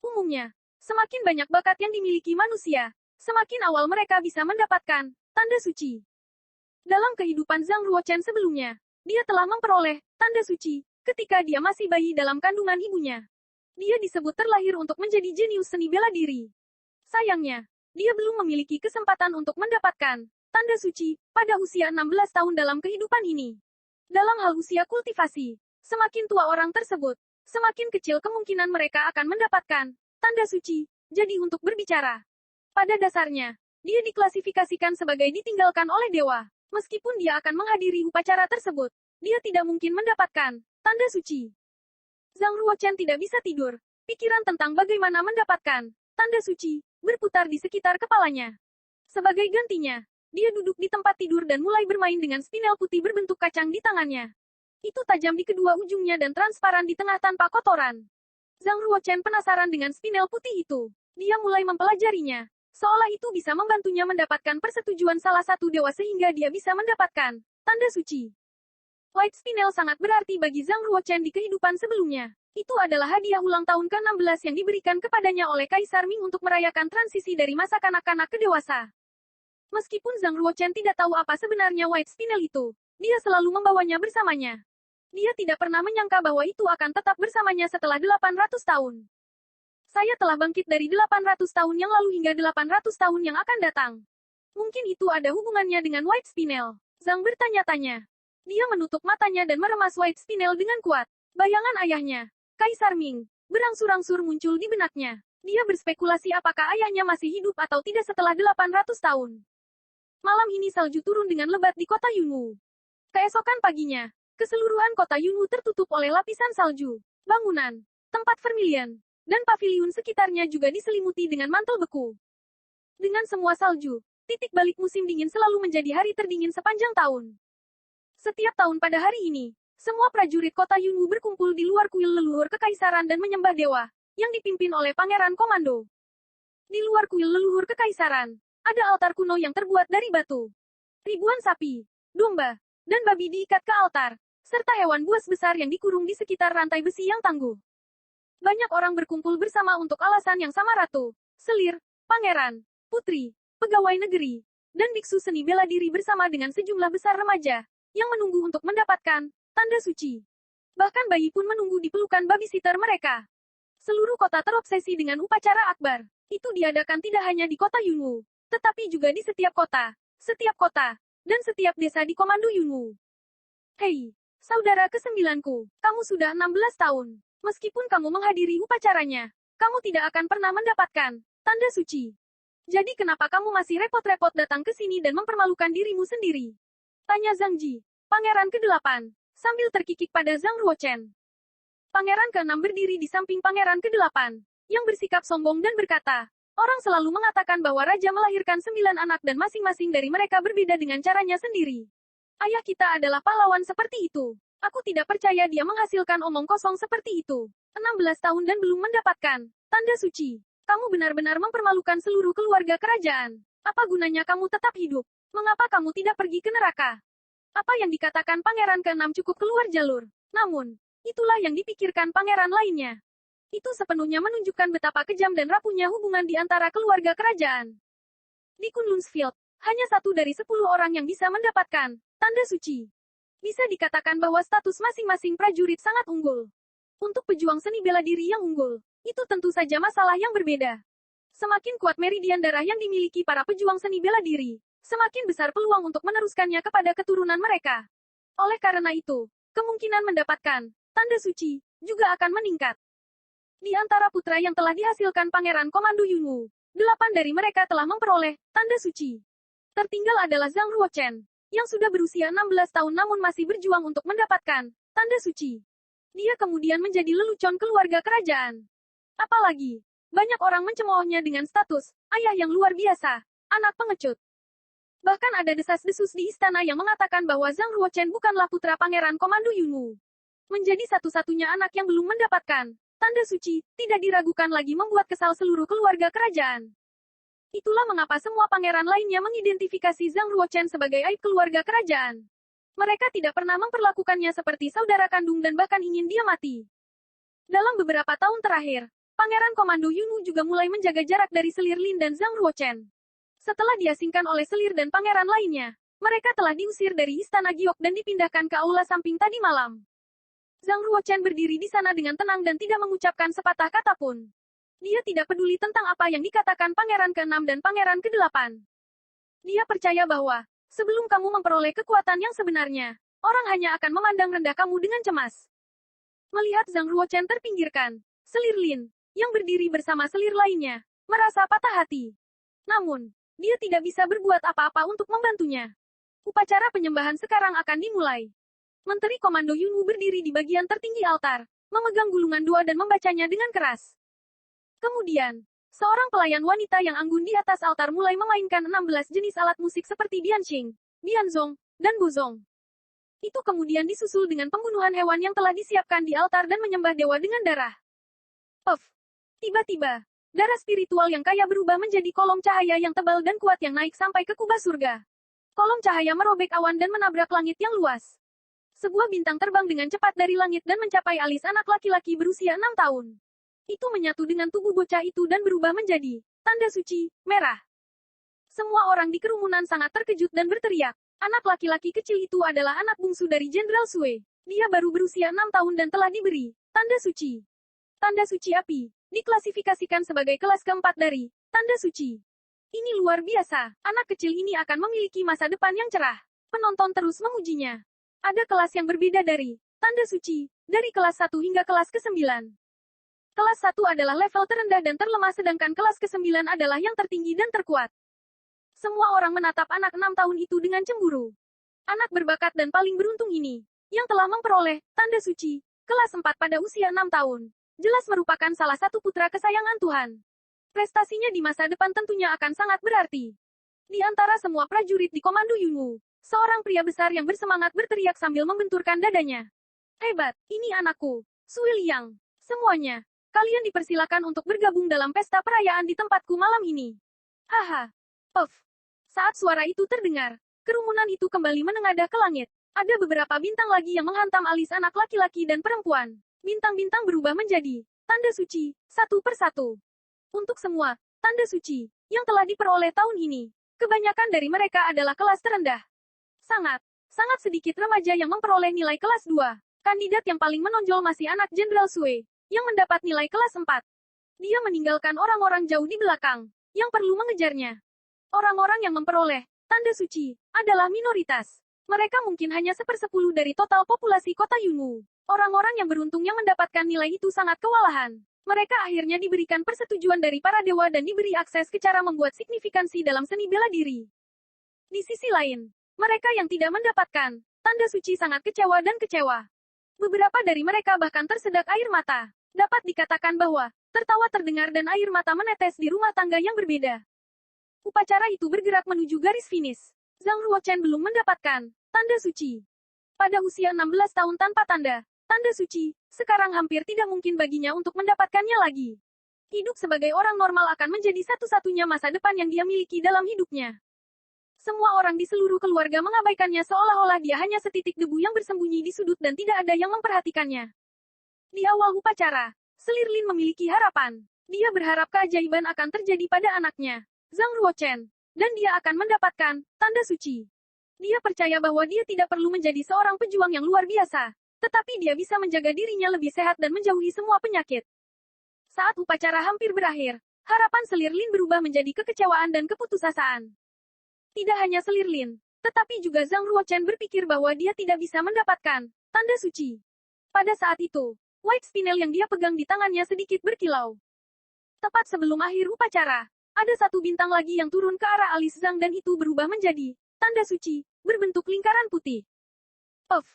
Umumnya, semakin banyak bakat yang dimiliki manusia, semakin awal mereka bisa mendapatkan tanda suci. Dalam kehidupan Zhang Ruochen sebelumnya, dia telah memperoleh tanda suci ketika dia masih bayi dalam kandungan ibunya. Dia disebut terlahir untuk menjadi jenius seni bela diri. Sayangnya, dia belum memiliki kesempatan untuk mendapatkan tanda suci pada usia 16 tahun dalam kehidupan ini. Dalam hal usia kultivasi, semakin tua orang tersebut, semakin kecil kemungkinan mereka akan mendapatkan tanda suci. Jadi untuk berbicara, pada dasarnya, dia diklasifikasikan sebagai ditinggalkan oleh dewa. Meskipun dia akan menghadiri upacara tersebut, dia tidak mungkin mendapatkan tanda suci. Zhang Ruochen tidak bisa tidur. Pikiran tentang bagaimana mendapatkan tanda suci berputar di sekitar kepalanya. Sebagai gantinya, dia duduk di tempat tidur dan mulai bermain dengan spinel putih berbentuk kacang di tangannya. Itu tajam di kedua ujungnya dan transparan di tengah tanpa kotoran. Zhang Ruochen penasaran dengan spinel putih itu. Dia mulai mempelajarinya. Seolah itu bisa membantunya mendapatkan persetujuan salah satu dewa sehingga dia bisa mendapatkan tanda suci. White Spinel sangat berarti bagi Zhang Ruochen di kehidupan sebelumnya. Itu adalah hadiah ulang tahun ke-16 yang diberikan kepadanya oleh Kaisar Ming untuk merayakan transisi dari masa kanak-kanak ke dewasa. Meskipun Zhang Ruochen tidak tahu apa sebenarnya White Spinel itu, dia selalu membawanya bersamanya. Dia tidak pernah menyangka bahwa itu akan tetap bersamanya setelah 800 tahun. Saya telah bangkit dari 800 tahun yang lalu hingga 800 tahun yang akan datang. Mungkin itu ada hubungannya dengan White Spinel. Zhang bertanya-tanya. Dia menutup matanya dan meremas White Spinel dengan kuat. Bayangan ayahnya, Kaisar Ming, berangsur-angsur muncul di benaknya. Dia berspekulasi apakah ayahnya masih hidup atau tidak setelah 800 tahun. Malam ini salju turun dengan lebat di kota Yunwu. Keesokan paginya, keseluruhan kota Yunwu tertutup oleh lapisan salju. Bangunan, tempat vermilion, dan paviliun sekitarnya juga diselimuti dengan mantel beku. Dengan semua salju, titik balik musim dingin selalu menjadi hari terdingin sepanjang tahun. Setiap tahun pada hari ini, semua prajurit kota Yunwu berkumpul di luar kuil leluhur kekaisaran dan menyembah dewa, yang dipimpin oleh Pangeran Komando. Di luar kuil leluhur kekaisaran, ada altar kuno yang terbuat dari batu. Ribuan sapi, domba, dan babi diikat ke altar, serta hewan buas besar yang dikurung di sekitar rantai besi yang tangguh. Banyak orang berkumpul bersama untuk alasan yang sama ratu, selir, pangeran, putri, pegawai negeri, dan biksu seni bela diri bersama dengan sejumlah besar remaja, yang menunggu untuk mendapatkan tanda suci. Bahkan bayi pun menunggu di pelukan babysitter mereka. Seluruh kota terobsesi dengan upacara akbar. Itu diadakan tidak hanya di kota Yunwu, tetapi juga di setiap kota, dan setiap desa di Komando Yunwu. Hei, saudara kesembilanku, kamu sudah 16 tahun. Meskipun kamu menghadiri upacaranya, kamu tidak akan pernah mendapatkan tanda suci. Jadi kenapa kamu masih repot-repot datang ke sini dan mempermalukan dirimu sendiri? Tanya Zhang Ji, pangeran ke-8, sambil terkikik pada Zhang Ruochen. Pangeran ke-6 berdiri di samping pangeran ke-8, yang bersikap sombong dan berkata, orang selalu mengatakan bahwa raja melahirkan 9 anak dan masing-masing dari mereka berbeda dengan caranya sendiri. Ayah kita adalah pahlawan seperti itu. Aku tidak percaya dia menghasilkan omong kosong seperti itu. 16 tahun dan belum mendapatkan tanda suci. Kamu benar-benar mempermalukan seluruh keluarga kerajaan. Apa gunanya kamu tetap hidup? Mengapa kamu tidak pergi ke neraka? Apa yang dikatakan pangeran ke-6 cukup keluar jalur. Namun, itulah yang dipikirkan pangeran lainnya. Itu sepenuhnya menunjukkan betapa kejam dan rapuhnya hubungan di antara keluarga kerajaan. Di Kunlunsfield, hanya 1 dari 10 orang yang bisa mendapatkan tanda suci. Bisa dikatakan bahwa status masing-masing prajurit sangat unggul. Untuk pejuang seni bela diri yang unggul, itu tentu saja masalah yang berbeda. Semakin kuat meridian darah yang dimiliki para pejuang seni bela diri, semakin besar peluang untuk meneruskannya kepada keturunan mereka. Oleh karena itu, kemungkinan mendapatkan tanda suci juga akan meningkat. Di antara putra yang telah dihasilkan Pangeran Komando Yunwu, 8 dari mereka telah memperoleh tanda suci. Tertinggal adalah Zhang Ruochen, yang sudah berusia 16 tahun namun masih berjuang untuk mendapatkan tanda suci. Dia kemudian menjadi lelucon keluarga kerajaan. Apalagi, banyak orang mencemoohnya dengan status ayah yang luar biasa, anak pengecut. Bahkan ada desas-desus di istana yang mengatakan bahwa Zhang Ruochen bukanlah putra Pangeran Komando Yunwu. Menjadi satu-satunya anak yang belum mendapatkan tanda suci, tidak diragukan lagi membuat kesal seluruh keluarga kerajaan. Itulah mengapa semua pangeran lainnya mengidentifikasi Zhang Ruochen sebagai aib keluarga kerajaan. Mereka tidak pernah memperlakukannya seperti saudara kandung dan bahkan ingin dia mati. Dalam beberapa tahun terakhir, Pangeran Komando Yunwu juga mulai menjaga jarak dari Selir Lin dan Zhang Ruochen. Setelah diasingkan oleh Selir dan pangeran lainnya, mereka telah diusir dari Istana Giok dan dipindahkan ke aula samping tadi malam. Zhang Ruochen berdiri di sana dengan tenang dan tidak mengucapkan sepatah kata pun. Dia tidak peduli tentang apa yang dikatakan Pangeran ke-6 dan Pangeran ke-8. Dia percaya bahwa, sebelum kamu memperoleh kekuatan yang sebenarnya, orang hanya akan memandang rendah kamu dengan cemas. Melihat Zhang Ruochen terpinggirkan, Selir Lin, yang berdiri bersama selir lainnya, merasa patah hati. Namun, dia tidak bisa berbuat apa-apa untuk membantunya. Upacara penyembahan sekarang akan dimulai. Menteri Komando Yunwu berdiri di bagian tertinggi altar, memegang gulungan doa dan membacanya dengan keras. Kemudian, seorang pelayan wanita yang anggun di atas altar mulai memainkan 16 jenis alat musik seperti bianqing, bianzong, dan bozong. Itu kemudian disusul dengan pembunuhan hewan yang telah disiapkan di altar dan menyembah dewa dengan darah. Puff! Tiba-tiba, darah spiritual yang kaya berubah menjadi kolom cahaya yang tebal dan kuat yang naik sampai ke kubah surga. Kolom cahaya merobek awan dan menabrak langit yang luas. Sebuah bintang terbang dengan cepat dari langit dan mencapai alis anak laki-laki berusia 6 tahun. Itu menyatu dengan tubuh bocah itu dan berubah menjadi tanda suci, merah. Semua orang di kerumunan sangat terkejut dan berteriak. Anak laki-laki kecil itu adalah anak bungsu dari Jenderal Sui. Dia baru berusia 6 tahun dan telah diberi tanda suci. Tanda suci api, diklasifikasikan sebagai kelas keempat dari tanda suci. Ini luar biasa, anak kecil ini akan memiliki masa depan yang cerah. Penonton terus memujinya. Ada kelas yang berbeda dari tanda suci, dari kelas 1 hingga kelas ke-9. Kelas 1 adalah level terendah dan terlemah sedangkan kelas ke-9 adalah yang tertinggi dan terkuat. Semua orang menatap anak 6 tahun itu dengan cemburu. Anak berbakat dan paling beruntung ini, yang telah memperoleh tanda suci, kelas 4 pada usia 6 tahun, jelas merupakan salah satu putra kesayangan Tuhan. Prestasinya di masa depan tentunya akan sangat berarti. Di antara semua prajurit di Komando Yunwu, seorang pria besar yang bersemangat berteriak sambil membenturkan dadanya. Hebat, ini anakku, Sui Liang. Semuanya, kalian dipersilakan untuk bergabung dalam pesta perayaan di tempatku malam ini. Haha. Puff. Saat suara itu terdengar, kerumunan itu kembali menengadah ke langit. Ada beberapa bintang lagi yang menghantam alis anak laki-laki dan perempuan. Bintang-bintang berubah menjadi tanda suci, satu persatu. Untuk semua tanda suci yang telah diperoleh tahun ini, kebanyakan dari mereka adalah kelas terendah. Sangat sedikit remaja yang memperoleh nilai kelas 2. Kandidat yang paling menonjol masih anak Jenderal Sui, yang mendapat nilai kelas 4. Dia meninggalkan orang-orang jauh di belakang, yang perlu mengejarnya. Orang-orang yang memperoleh tanda suci adalah minoritas. Mereka mungkin hanya 1/10 dari total populasi kota Yunwu. Orang-orang yang beruntung yang mendapatkan nilai itu sangat kewalahan. Mereka akhirnya diberikan persetujuan dari para dewa dan diberi akses ke cara membuat signifikansi dalam seni bela diri. Di sisi lain, mereka yang tidak mendapatkan tanda suci sangat kecewa dan kecewa. Beberapa dari mereka bahkan tersedak air mata. Dapat dikatakan bahwa tertawa terdengar dan air mata menetes di rumah tangga yang berbeda. Upacara itu bergerak menuju garis finish. Zhang Ruochen belum mendapatkan tanda suci. Pada usia 16 tahun tanpa tanda suci, sekarang hampir tidak mungkin baginya untuk mendapatkannya lagi. Hidup sebagai orang normal akan menjadi satu-satunya masa depan yang dia miliki dalam hidupnya. Semua orang di seluruh keluarga mengabaikannya seolah-olah dia hanya setitik debu yang bersembunyi di sudut dan tidak ada yang memperhatikannya. Di awal upacara, Selir Lin memiliki harapan. Dia berharap keajaiban akan terjadi pada anaknya, Zhang Ruochen, dan dia akan mendapatkan tanda suci. Dia percaya bahwa dia tidak perlu menjadi seorang pejuang yang luar biasa, tetapi dia bisa menjaga dirinya lebih sehat dan menjauhi semua penyakit. Saat upacara hampir berakhir, harapan Selir Lin berubah menjadi kekecewaan dan keputusasaan. Tidak hanya Selir Lin, tetapi juga Zhang Ruochen berpikir bahwa dia tidak bisa mendapatkan tanda suci. Pada saat itu, White Spinel yang dia pegang di tangannya sedikit berkilau. Tepat sebelum akhir upacara, ada satu bintang lagi yang turun ke arah alis Zhang dan itu berubah menjadi tanda suci, berbentuk lingkaran putih. Puff!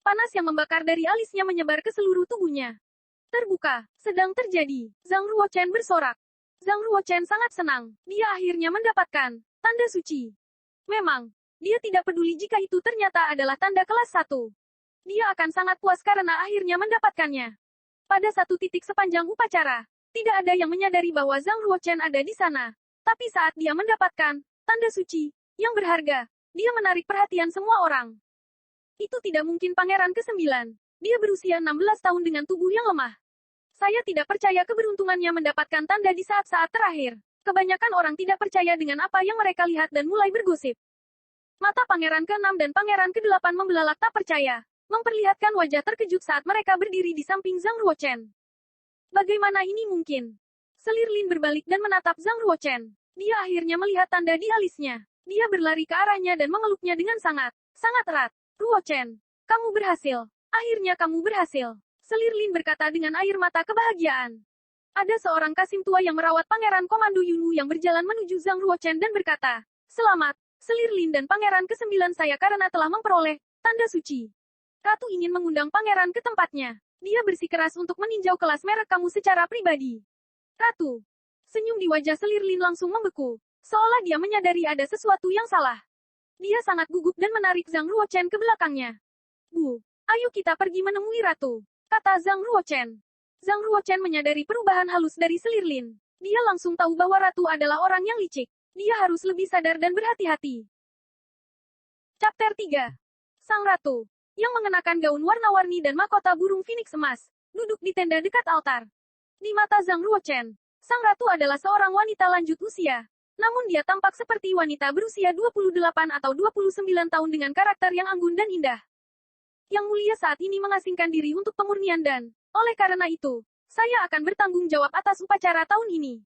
Panas yang membakar dari alisnya menyebar ke seluruh tubuhnya. Terbuka, sedang terjadi. Zhang Ruochen bersorak. Zhang Ruochen sangat senang. Dia akhirnya mendapatkan tanda suci. Memang, dia tidak peduli jika itu ternyata adalah tanda kelas 1. Dia akan sangat puas karena akhirnya mendapatkannya. Pada satu titik sepanjang upacara, tidak ada yang menyadari bahwa Zhang Ruochen ada di sana. Tapi saat dia mendapatkan tanda suci yang berharga, dia menarik perhatian semua orang. Itu tidak mungkin pangeran ke-9. Dia berusia 16 tahun dengan tubuh yang lemah. Saya tidak percaya keberuntungannya mendapatkan tanda di saat-saat terakhir. Kebanyakan orang tidak percaya dengan apa yang mereka lihat dan mulai bergosip. Mata pangeran ke-6 dan pangeran ke-8 membelalak tak percaya, memperlihatkan wajah terkejut saat mereka berdiri di samping Zhang Ruochen. Bagaimana ini mungkin? Selir Lin berbalik dan menatap Zhang Ruochen. Dia akhirnya melihat tanda di alisnya. Dia berlari ke arahnya dan memeluknya dengan sangat erat. Ruochen, kamu berhasil. Akhirnya kamu berhasil. Selir Lin berkata dengan air mata kebahagiaan. Ada seorang kasim tua yang merawat Pangeran Komando Yunwu yang berjalan menuju Zhang Ruochen dan berkata, "Selamat, Selir Lin dan Pangeran ke-9 saya karena telah memperoleh tanda suci." Ratu ingin mengundang pangeran ke tempatnya. Dia bersikeras untuk meninjau kelas merek kamu secara pribadi. Ratu. Senyum di wajah Selir Lin langsung membeku, seolah dia menyadari ada sesuatu yang salah. Dia sangat gugup dan menarik Zhang Ruochen ke belakangnya. "Bu, ayo kita pergi menemui Ratu," kata Zhang Ruochen. Zhang Ruochen menyadari perubahan halus dari Selir Lin. Dia langsung tahu bahwa Ratu adalah orang yang licik. Dia harus lebih sadar dan berhati-hati. Chapter 3. Sang Ratu, yang mengenakan gaun warna-warni dan mahkota burung phoenix emas, duduk di tenda dekat altar. Di mata Zhang Ruochen, Sang Ratu adalah seorang wanita lanjut usia. Namun dia tampak seperti wanita berusia 28 atau 29 tahun dengan karakter yang anggun dan indah. Yang mulia saat ini mengasingkan diri untuk pemurnian dan, oleh karena itu, saya akan bertanggung jawab atas upacara tahun ini.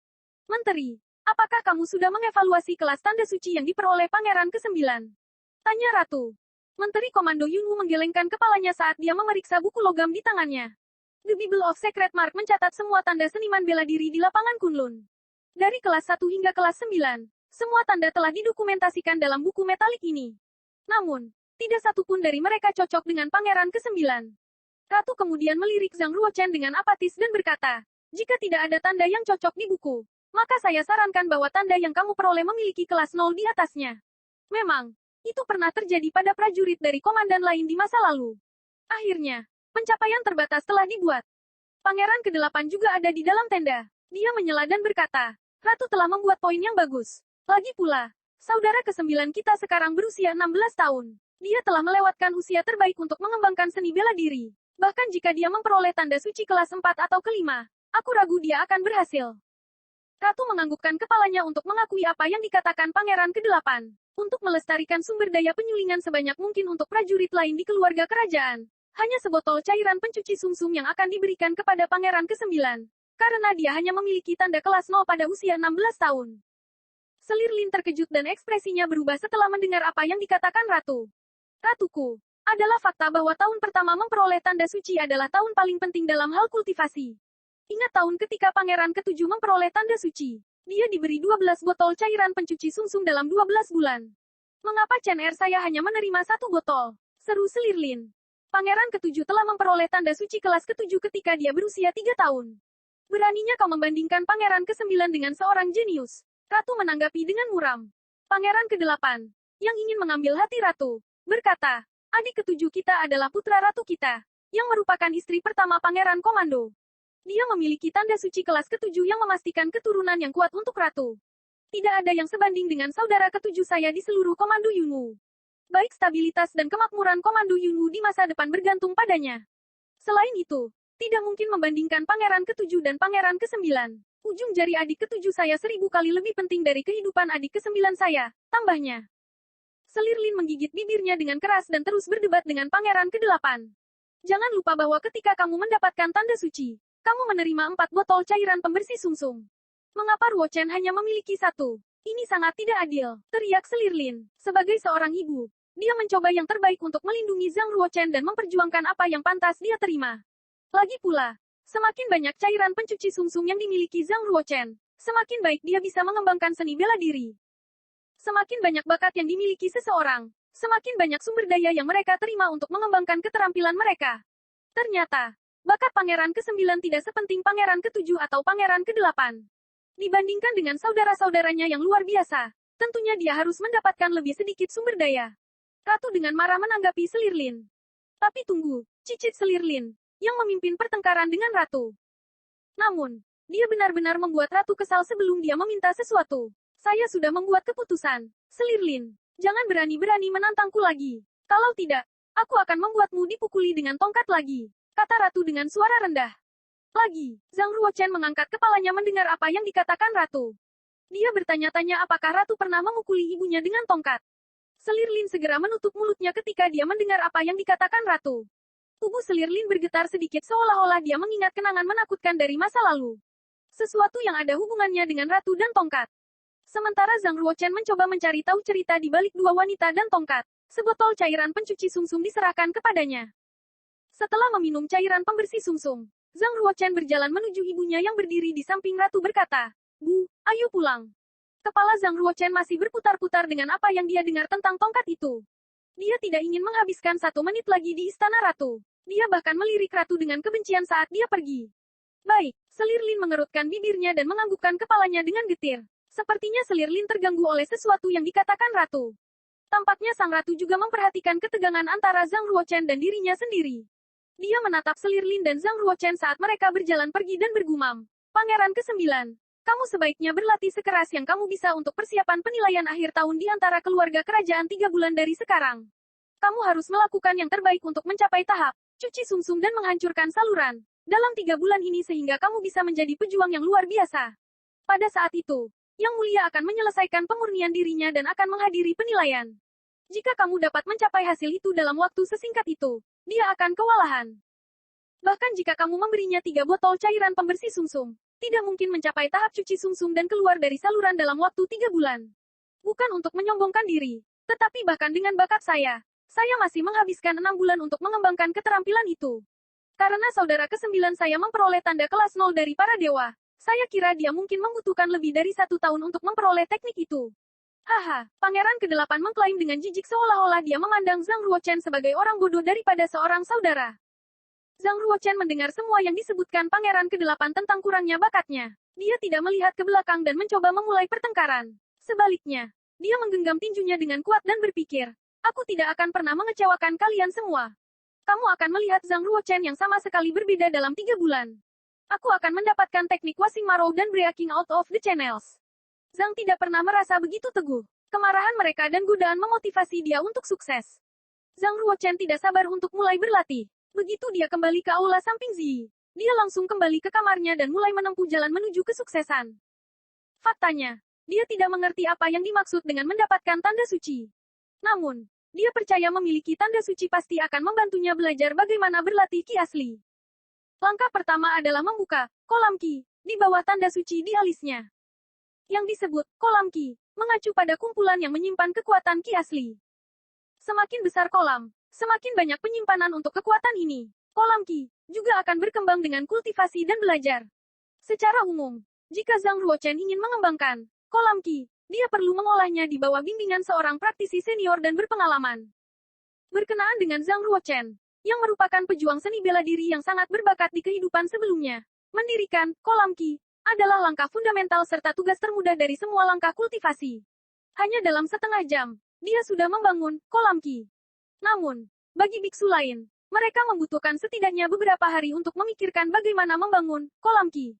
Menteri, apakah kamu sudah mengevaluasi kelas tanda suci yang diperoleh Pangeran ke-9? Tanya Ratu. Menteri Komando Yunwu menggelengkan kepalanya saat dia memeriksa buku logam di tangannya. The Bible of Secret Mark mencatat semua tanda seniman bela diri di lapangan Kunlun. Dari kelas 1 hingga kelas 9, semua tanda telah didokumentasikan dalam buku metalik ini. Namun, tidak satu pun dari mereka cocok dengan Pangeran ke-9. Ratu kemudian melirik Zhang Ruochen dengan apatis dan berkata, "Jika tidak ada tanda yang cocok di buku, maka saya sarankan bahwa tanda yang kamu peroleh memiliki kelas 0 di atasnya." Memang, itu pernah terjadi pada prajurit dari komandan lain di masa lalu. Akhirnya, pencapaian terbatas telah dibuat. Pangeran ke-8 juga ada di dalam tenda. Dia menyela dan berkata, "Ratu telah membuat poin yang bagus. Lagi pula, saudara ke-9 kita sekarang berusia 16 tahun. Dia telah melewatkan usia terbaik untuk mengembangkan seni bela diri. Bahkan jika dia memperoleh tanda suci kelas 4 atau ke-5, aku ragu dia akan berhasil." Ratu menganggukkan kepalanya untuk mengakui apa yang dikatakan Pangeran ke-8. Untuk melestarikan sumber daya penyulingan sebanyak mungkin untuk prajurit lain di keluarga kerajaan. Hanya sebotol cairan pencuci sumsum yang akan diberikan kepada Pangeran ke-9. Karena dia hanya memiliki tanda kelas 0 pada usia 16 tahun. Selir Lin terkejut dan ekspresinya berubah setelah mendengar apa yang dikatakan Ratu. "Ratuku, adalah fakta bahwa tahun pertama memperoleh tanda suci adalah tahun paling penting dalam hal kultivasi. Ingat tahun ketika Pangeran ke-7 memperoleh tanda suci. Dia diberi 12 botol cairan pencuci sumsum dalam 12 bulan. Mengapa Chen Er saya hanya menerima 1 botol?" seru Selir Lin. Pangeran ke-7 telah memperoleh tanda suci kelas ke-7 ketika dia berusia 3 tahun. Beraninya kau membandingkan Pangeran ke-9 dengan seorang jenius. Ratu menanggapi dengan muram. Pangeran ke-8, yang ingin mengambil hati Ratu, berkata, "Adik ke-7 kita adalah putra Ratu kita, yang merupakan istri pertama Pangeran Komando. Dia memiliki tanda suci kelas ke-7 yang memastikan keturunan yang kuat untuk Ratu. Tidak ada yang sebanding dengan saudara ke-7 saya di seluruh Komando Yunwu. Baik stabilitas dan kemakmuran Komando Yunwu di masa depan bergantung padanya. Selain itu, tidak mungkin membandingkan Pangeran ke-7 dan Pangeran ke-9. Ujung jari adik ke-7 saya 1000 kali lebih penting dari kehidupan adik ke-9 saya," tambahnya. Selir Lin menggigit bibirnya dengan keras dan terus berdebat dengan Pangeran ke-8. "Jangan lupa bahwa ketika kamu mendapatkan tanda suci, kamu menerima 4 botol cairan pembersih sumsum. Mengapa Ruochen hanya memiliki 1? Ini sangat tidak adil, teriak Selirlin. Sebagai seorang ibu, dia mencoba yang terbaik untuk melindungi Zhang Ruochen dan memperjuangkan apa yang pantas dia terima. Lagi pula, semakin banyak cairan pencuci sumsum yang dimiliki Zhang Ruochen, semakin baik dia bisa mengembangkan seni bela diri. Semakin banyak bakat yang dimiliki seseorang, semakin banyak sumber daya yang mereka terima untuk mengembangkan keterampilan mereka. Ternyata, bakat pangeran ke-9 tidak sepenting pangeran ke-7 atau pangeran ke-8. Dibandingkan dengan saudara-saudaranya yang luar biasa, tentunya dia harus mendapatkan lebih sedikit sumber daya. Ratu dengan marah menanggapi Selirlin. Tapi tunggu, cicit Selirlin, yang memimpin pertengkaran dengan Ratu. Namun, dia benar-benar membuat Ratu kesal sebelum dia meminta sesuatu. Saya sudah membuat keputusan. Selirlin, jangan berani-berani menantangku lagi. Kalau tidak, aku akan membuatmu dipukuli dengan tongkat lagi, kata Ratu dengan suara rendah. Lagi, Zhang Ruochen mengangkat kepalanya mendengar apa yang dikatakan Ratu. Dia bertanya-tanya apakah Ratu pernah memukuli ibunya dengan tongkat. Selirlin segera menutup mulutnya ketika dia mendengar apa yang dikatakan Ratu. Tubuh Selirlin bergetar sedikit seolah-olah dia mengingat kenangan menakutkan dari masa lalu. Sesuatu yang ada hubungannya dengan Ratu dan tongkat. Sementara Zhang Ruochen mencoba mencari tahu cerita di balik dua wanita dan tongkat, sebotol cairan pencuci sumsum diserahkan kepadanya. Setelah meminum cairan pembersih sumsum, Zhang Ruochen berjalan menuju ibunya yang berdiri di samping Ratu berkata, "Bu, ayo pulang." Kepala Zhang Ruochen masih berputar-putar dengan apa yang dia dengar tentang tongkat itu. Dia tidak ingin menghabiskan 1 menit lagi di istana Ratu. Dia bahkan melirik Ratu dengan kebencian saat dia pergi. Baik, Selirlin mengerutkan bibirnya dan menganggukkan kepalanya dengan getir. Sepertinya Selirlin terganggu oleh sesuatu yang dikatakan Ratu. Tampaknya sang Ratu juga memperhatikan ketegangan antara Zhang Ruochen dan dirinya sendiri. Dia menatap Selirlin dan Zhang Ruochen saat mereka berjalan pergi dan bergumam, "Pangeran ke-9, kamu sebaiknya berlatih sekeras yang kamu bisa untuk persiapan penilaian akhir tahun di antara keluarga kerajaan 3 bulan dari sekarang. Kamu harus melakukan yang terbaik untuk mencapai tahap cuci sumsum dan menghancurkan saluran dalam 3 bulan ini sehingga kamu bisa menjadi pejuang yang luar biasa. Pada saat itu, Yang Mulia akan menyelesaikan pemurnian dirinya dan akan menghadiri penilaian. Jika kamu dapat mencapai hasil itu dalam waktu sesingkat itu, dia akan kewalahan. Bahkan jika kamu memberinya 3 botol cairan pembersih sumsum, tidak mungkin mencapai tahap cuci sumsum dan keluar dari saluran dalam waktu 3 bulan. Bukan untuk menyombongkan diri, tetapi bahkan dengan bakat saya masih menghabiskan 6 bulan untuk mengembangkan keterampilan itu. Karena saudara ke-9 saya memperoleh tanda kelas 0 dari para dewa, saya kira dia mungkin membutuhkan lebih dari 1 tahun untuk memperoleh teknik itu. Haha, Pangeran ke-8 mengklaim dengan jijik seolah-olah dia memandang Zhang Ruochen sebagai orang bodoh daripada seorang saudara. Zhang Ruochen mendengar semua yang disebutkan Pangeran ke-8 tentang kurangnya bakatnya. Dia tidak melihat ke belakang dan mencoba memulai pertengkaran. Sebaliknya, dia menggenggam tinjunya dengan kuat dan berpikir, "Aku tidak akan pernah mengecewakan kalian semua. Kamu akan melihat Zhang Ruochen yang sama sekali berbeda dalam 3 bulan. Aku akan mendapatkan teknik washing marrow dan breaking out of the channels." Zhang tidak pernah merasa begitu teguh. Kemarahan mereka dan godaan memotivasi dia untuk sukses. Zhang Ruochen tidak sabar untuk mulai berlatih. Begitu dia kembali ke aula samping Ziyi, dia langsung kembali ke kamarnya dan mulai menempuh jalan menuju kesuksesan. Faktanya, dia tidak mengerti apa yang dimaksud dengan mendapatkan tanda suci. Namun, dia percaya memiliki tanda suci pasti akan membantunya belajar bagaimana berlatih ki asli. Langkah pertama adalah membuka kolam ki di bawah tanda suci di alisnya. Yang disebut kolam ki, mengacu pada kumpulan yang menyimpan kekuatan ki asli. Semakin besar kolam, semakin banyak penyimpanan untuk kekuatan ini. Kolam ki juga akan berkembang dengan kultivasi dan belajar. Secara umum, jika Zhang Ruochen ingin mengembangkan kolam ki, dia perlu mengolahnya di bawah bimbingan seorang praktisi senior dan berpengalaman. Berkenaan dengan Zhang Ruochen, yang merupakan pejuang seni bela diri yang sangat berbakat di kehidupan sebelumnya, mendirikan kolam ki adalah langkah fundamental serta tugas termudah dari semua langkah kultivasi. Hanya dalam setengah jam, dia sudah membangun kolam ki. Namun, bagi biksu lain, mereka membutuhkan setidaknya beberapa hari untuk memikirkan bagaimana membangun kolam ki.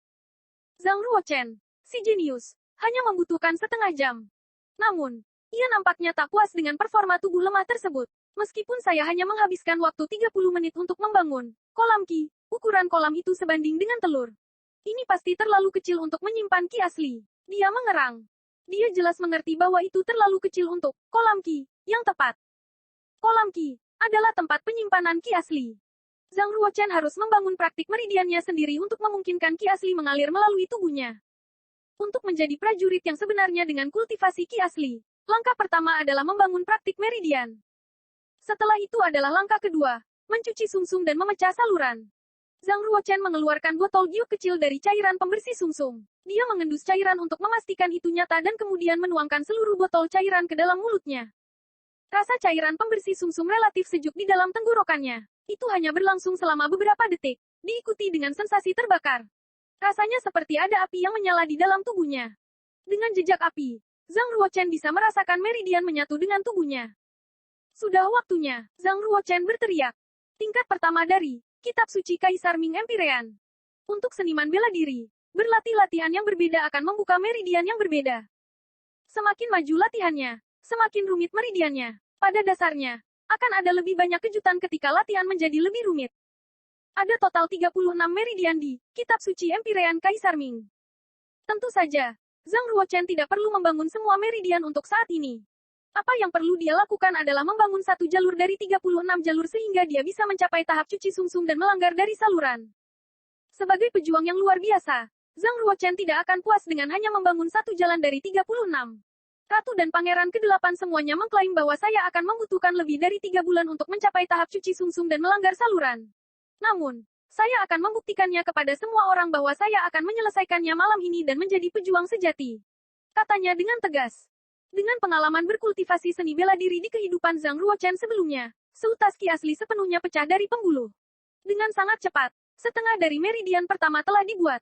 Zhang Ruochen, si jenius, hanya membutuhkan setengah jam. Namun, ia nampaknya tak puas dengan performa tubuh lemah tersebut. Meskipun saya hanya menghabiskan waktu 30 menit untuk membangun kolam ki, ukuran kolam itu sebanding dengan telur. Ini pasti terlalu kecil untuk menyimpan ki asli. Dia mengerang. Dia jelas mengerti bahwa itu terlalu kecil untuk kolam ki yang tepat. Kolam ki adalah tempat penyimpanan ki asli. Zhang Ruochen harus membangun praktik meridiannya sendiri untuk memungkinkan ki asli mengalir melalui tubuhnya. Untuk menjadi prajurit yang sebenarnya dengan kultivasi ki asli, langkah pertama adalah membangun praktik meridian. Setelah itu adalah langkah kedua, mencuci sumsum dan memecah saluran. Zhang Ruochen mengeluarkan botol giok kecil dari cairan pembersih sumsum. Dia mengendus cairan untuk memastikan itu nyata dan kemudian menuangkan seluruh botol cairan ke dalam mulutnya. Rasa cairan pembersih sumsum relatif sejuk di dalam tenggorokannya. Itu hanya berlangsung selama beberapa detik, diikuti dengan sensasi terbakar. Rasanya seperti ada api yang menyala di dalam tubuhnya. Dengan jejak api, Zhang Ruochen bisa merasakan meridian menyatu dengan tubuhnya. Sudah waktunya, Zhang Ruochen berteriak. Tingkat pertama dari Kitab Suci Kaisar Ming Empyrean. Untuk seniman bela diri, berlatih latihan yang berbeda akan membuka meridian yang berbeda. Semakin maju latihannya, semakin rumit meridiannya. Pada dasarnya, akan ada lebih banyak kejutan ketika latihan menjadi lebih rumit. Ada total 36 meridian di Kitab Suci Empyrean Kaisar Ming. Tentu saja, Zhang Ruochen tidak perlu membangun semua meridian untuk saat ini. Apa yang perlu dia lakukan adalah membangun satu jalur dari 36 jalur sehingga dia bisa mencapai tahap cuci sumsum dan melanggar dari saluran. Sebagai pejuang yang luar biasa, Zhang Ruochen tidak akan puas dengan hanya membangun satu jalan dari 36. Ratu dan Pangeran ke-8 semuanya mengklaim bahwa saya akan membutuhkan lebih dari 3 bulan untuk mencapai tahap cuci sumsum dan melanggar saluran. Namun, saya akan membuktikannya kepada semua orang bahwa saya akan menyelesaikannya malam ini dan menjadi pejuang sejati. Katanya dengan tegas. Dengan pengalaman berkultivasi seni bela diri di kehidupan Zhang Ruochen sebelumnya, seutas ki asli sepenuhnya pecah dari pembuluh. Dengan sangat cepat, setengah dari meridian pertama telah dibuat.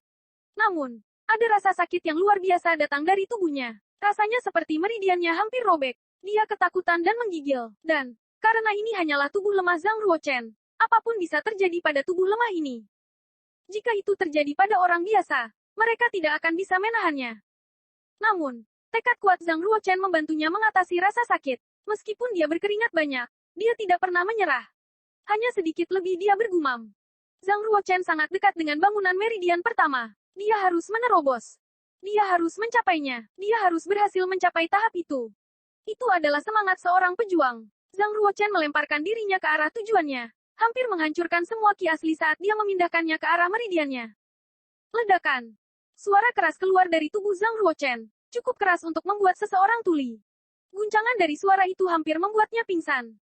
Namun, ada rasa sakit yang luar biasa datang dari tubuhnya. Rasanya seperti meridiannya hampir robek. Dia ketakutan dan menggigil. Dan, karena ini hanyalah tubuh lemah Zhang Ruochen, apapun bisa terjadi pada tubuh lemah ini. Jika itu terjadi pada orang biasa, mereka tidak akan bisa menahannya. Namun, tekad kuat Zhang Ruochen membantunya mengatasi rasa sakit. Meskipun dia berkeringat banyak, dia tidak pernah menyerah. Hanya sedikit lebih dia bergumam. Zhang Ruochen sangat dekat dengan bangunan meridian pertama. Dia harus menerobos. Dia harus mencapainya. Dia harus berhasil mencapai tahap itu. Itu adalah semangat seorang pejuang. Zhang Ruochen melemparkan dirinya ke arah tujuannya. Hampir menghancurkan semua ki asli saat dia memindahkannya ke arah meridiannya. Ledakan. Suara keras keluar dari tubuh Zhang Ruochen. Cukup keras untuk membuat seseorang tuli. Guncangan dari suara itu hampir membuatnya pingsan.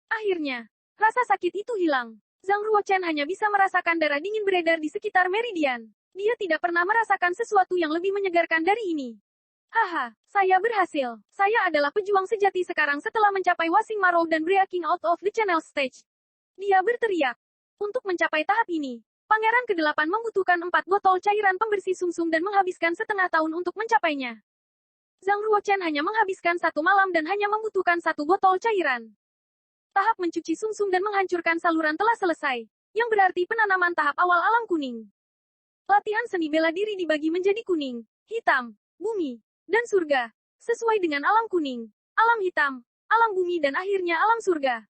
Akhirnya, rasa sakit itu hilang. Zhang Ruochen hanya bisa merasakan darah dingin beredar di sekitar meridian. Dia tidak pernah merasakan sesuatu yang lebih menyegarkan dari ini. Haha, saya berhasil. Saya adalah pejuang sejati sekarang setelah mencapai Washing Marrow dan breaking out of the channel stage. Dia berteriak. Untuk mencapai tahap ini, Pangeran ke-8 membutuhkan 4 botol cairan pembersih sumsum dan menghabiskan setengah tahun untuk mencapainya. Zhang Ruochen hanya menghabiskan 1 malam dan hanya membutuhkan 1 botol cairan. Tahap mencuci sumsum dan menghancurkan saluran telah selesai, yang berarti penanaman tahap awal alam kuning. Latihan seni bela diri dibagi menjadi kuning, hitam, bumi, dan surga, sesuai dengan alam kuning, alam hitam, alam bumi dan akhirnya alam surga.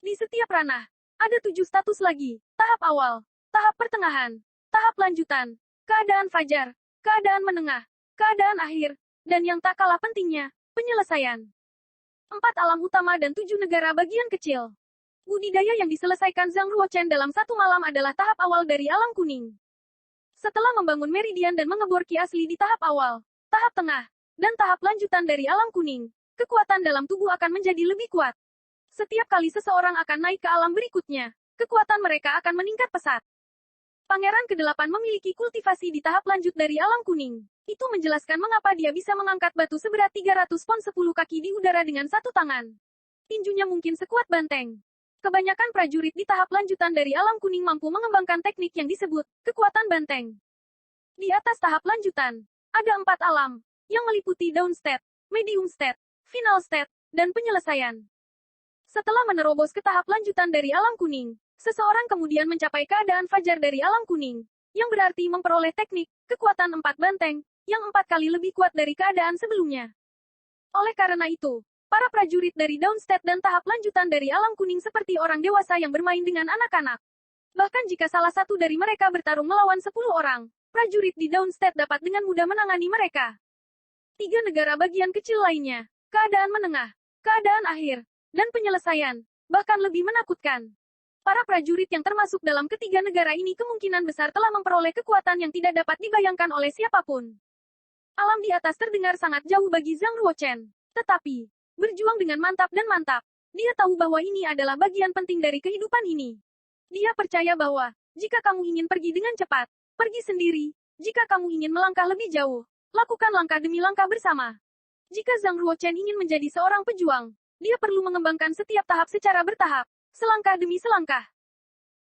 Di setiap ranah, ada 7 status lagi, tahap awal, tahap pertengahan, tahap lanjutan, keadaan fajar, keadaan menengah, keadaan akhir, dan yang tak kalah pentingnya, penyelesaian. 4 alam utama dan 7 negara bagian kecil. Budidaya yang diselesaikan Zhang Ruochen dalam 1 malam adalah tahap awal dari alam kuning. Setelah membangun meridian dan mengebor ki asli di tahap awal, tahap tengah, dan tahap lanjutan dari alam kuning, kekuatan dalam tubuh akan menjadi lebih kuat. Setiap kali seseorang akan naik ke alam berikutnya, kekuatan mereka akan meningkat pesat. Pangeran ke-8 memiliki kultivasi di tahap lanjut dari alam kuning. Itu menjelaskan mengapa dia bisa mengangkat batu seberat 300 pon 10 kaki di udara dengan 1 tangan. Tinjunya mungkin sekuat banteng. Kebanyakan prajurit di tahap lanjutan dari alam kuning mampu mengembangkan teknik yang disebut kekuatan banteng. Di atas tahap lanjutan, ada 4 alam, yang meliputi down state, medium state, final state, dan penyelesaian. Setelah menerobos ke tahap lanjutan dari alam kuning, seseorang kemudian mencapai keadaan fajar dari alam kuning, yang berarti memperoleh teknik kekuatan 4 banteng, yang 4 kali lebih kuat dari keadaan sebelumnya. Oleh karena itu, para prajurit dari down state dan tahap lanjutan dari alam kuning seperti orang dewasa yang bermain dengan anak-anak. Bahkan jika salah satu dari mereka bertarung melawan 10 orang, prajurit di down state dapat dengan mudah menangani mereka. 3 negara bagian kecil lainnya, keadaan menengah, keadaan akhir, dan penyelesaian, bahkan lebih menakutkan. Para prajurit yang termasuk dalam ketiga negara ini kemungkinan besar telah memperoleh kekuatan yang tidak dapat dibayangkan oleh siapapun. Alam di atas terdengar sangat jauh bagi Zhang Ruochen. Tetapi, berjuang dengan mantap dan mantap, dia tahu bahwa ini adalah bagian penting dari kehidupan ini. Dia percaya bahwa, jika kamu ingin pergi dengan cepat, pergi sendiri. Jika kamu ingin melangkah lebih jauh, lakukan langkah demi langkah bersama. Jika Zhang Ruochen ingin menjadi seorang pejuang, dia perlu mengembangkan setiap tahap secara bertahap, selangkah demi selangkah.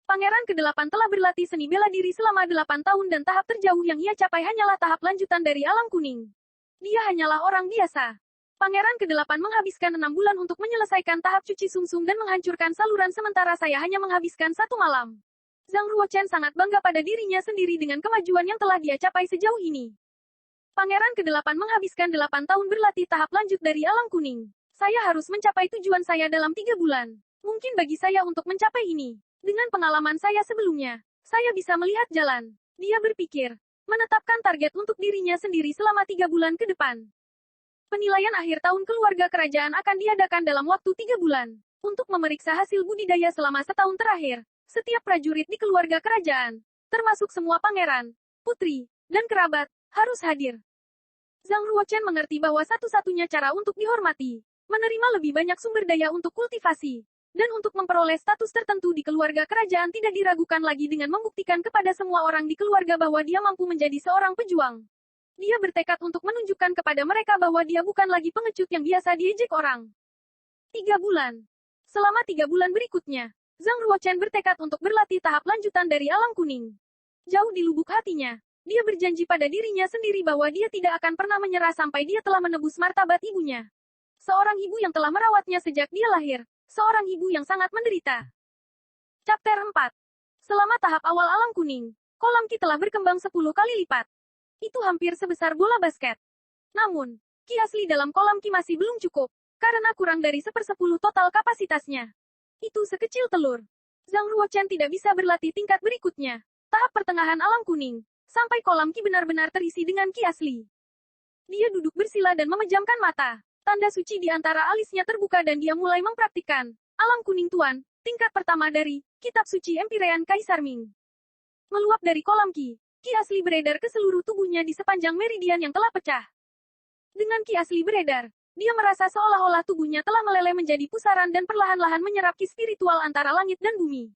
Pangeran ke-8 telah berlatih seni bela diri selama 8 tahun dan tahap terjauh yang ia capai hanyalah tahap lanjutan dari alam kuning. Dia hanyalah orang biasa. Pangeran ke-8 menghabiskan 6 bulan untuk menyelesaikan tahap cuci sungsung dan menghancurkan saluran sementara saya hanya menghabiskan 1 malam. Zhang Ruochen sangat bangga pada dirinya sendiri dengan kemajuan yang telah dia capai sejauh ini. Pangeran ke-8 menghabiskan 8 tahun berlatih tahap lanjut dari alam kuning. Saya harus mencapai tujuan saya dalam 3 bulan. Mungkin bagi saya untuk mencapai ini. Dengan pengalaman saya sebelumnya, saya bisa melihat jalan. Dia berpikir, menetapkan target untuk dirinya sendiri selama 3 bulan ke depan. Penilaian akhir tahun keluarga kerajaan akan diadakan dalam waktu 3 bulan. Untuk memeriksa hasil budidaya selama setahun terakhir, setiap prajurit di keluarga kerajaan, termasuk semua pangeran, putri, dan kerabat, harus hadir. Zhang Ruochen mengerti bahwa satu-satunya cara untuk dihormati, menerima lebih banyak sumber daya untuk kultivasi, dan untuk memperoleh status tertentu di keluarga kerajaan tidak diragukan lagi dengan membuktikan kepada semua orang di keluarga bahwa dia mampu menjadi seorang pejuang. Dia bertekad untuk menunjukkan kepada mereka bahwa dia bukan lagi pengecut yang biasa diejek orang. 3 bulan. Selama 3 bulan berikutnya, Zhang Ruochen bertekad untuk berlatih tahap lanjutan dari alam kuning. Jauh di lubuk hatinya, dia berjanji pada dirinya sendiri bahwa dia tidak akan pernah menyerah sampai dia telah menebus martabat ibunya. Seorang ibu yang telah merawatnya sejak dia lahir, seorang ibu yang sangat menderita. Chapter 4. Selama tahap awal alam kuning, kolam Ki telah berkembang 10 kali lipat. Itu hampir sebesar bola basket. Namun, Ki asli dalam kolam Ki masih belum cukup, karena kurang dari 1/10 total kapasitasnya. Itu sekecil telur. Zhang Ruochen tidak bisa berlatih tingkat berikutnya, tahap pertengahan alam kuning, sampai kolam Ki benar-benar terisi dengan Ki asli. Dia duduk bersila dan memejamkan mata. Tanda suci di antara alisnya terbuka dan dia mulai mempraktikkan alam kuning tuan, tingkat pertama dari Kitab Suci Empirean Kaisar Ming. Meluap dari kolam Ki, Ki asli beredar ke seluruh tubuhnya di sepanjang meridian yang telah pecah. Dengan Ki asli beredar, dia merasa seolah-olah tubuhnya telah meleleh menjadi pusaran dan perlahan-lahan menyerap Ki spiritual antara langit dan bumi.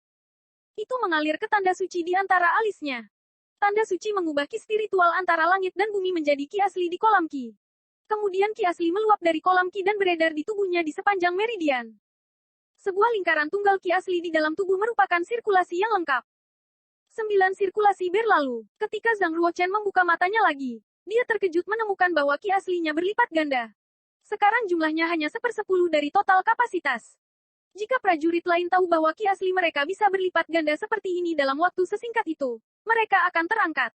Itu mengalir ke tanda suci di antara alisnya. Tanda suci mengubah Ki spiritual antara langit dan bumi menjadi Ki asli di kolam Ki. Kemudian Ki asli meluap dari kolam Ki dan beredar di tubuhnya di sepanjang meridian. Sebuah lingkaran tunggal Ki asli di dalam tubuh merupakan sirkulasi yang lengkap. 9 sirkulasi berlalu. Ketika Zhang Ruochen membuka matanya lagi, dia terkejut menemukan bahwa Ki aslinya berlipat ganda. Sekarang jumlahnya hanya 1/10 dari total kapasitas. Jika prajurit lain tahu bahwa Ki asli mereka bisa berlipat ganda seperti ini dalam waktu sesingkat itu, mereka akan terangkat.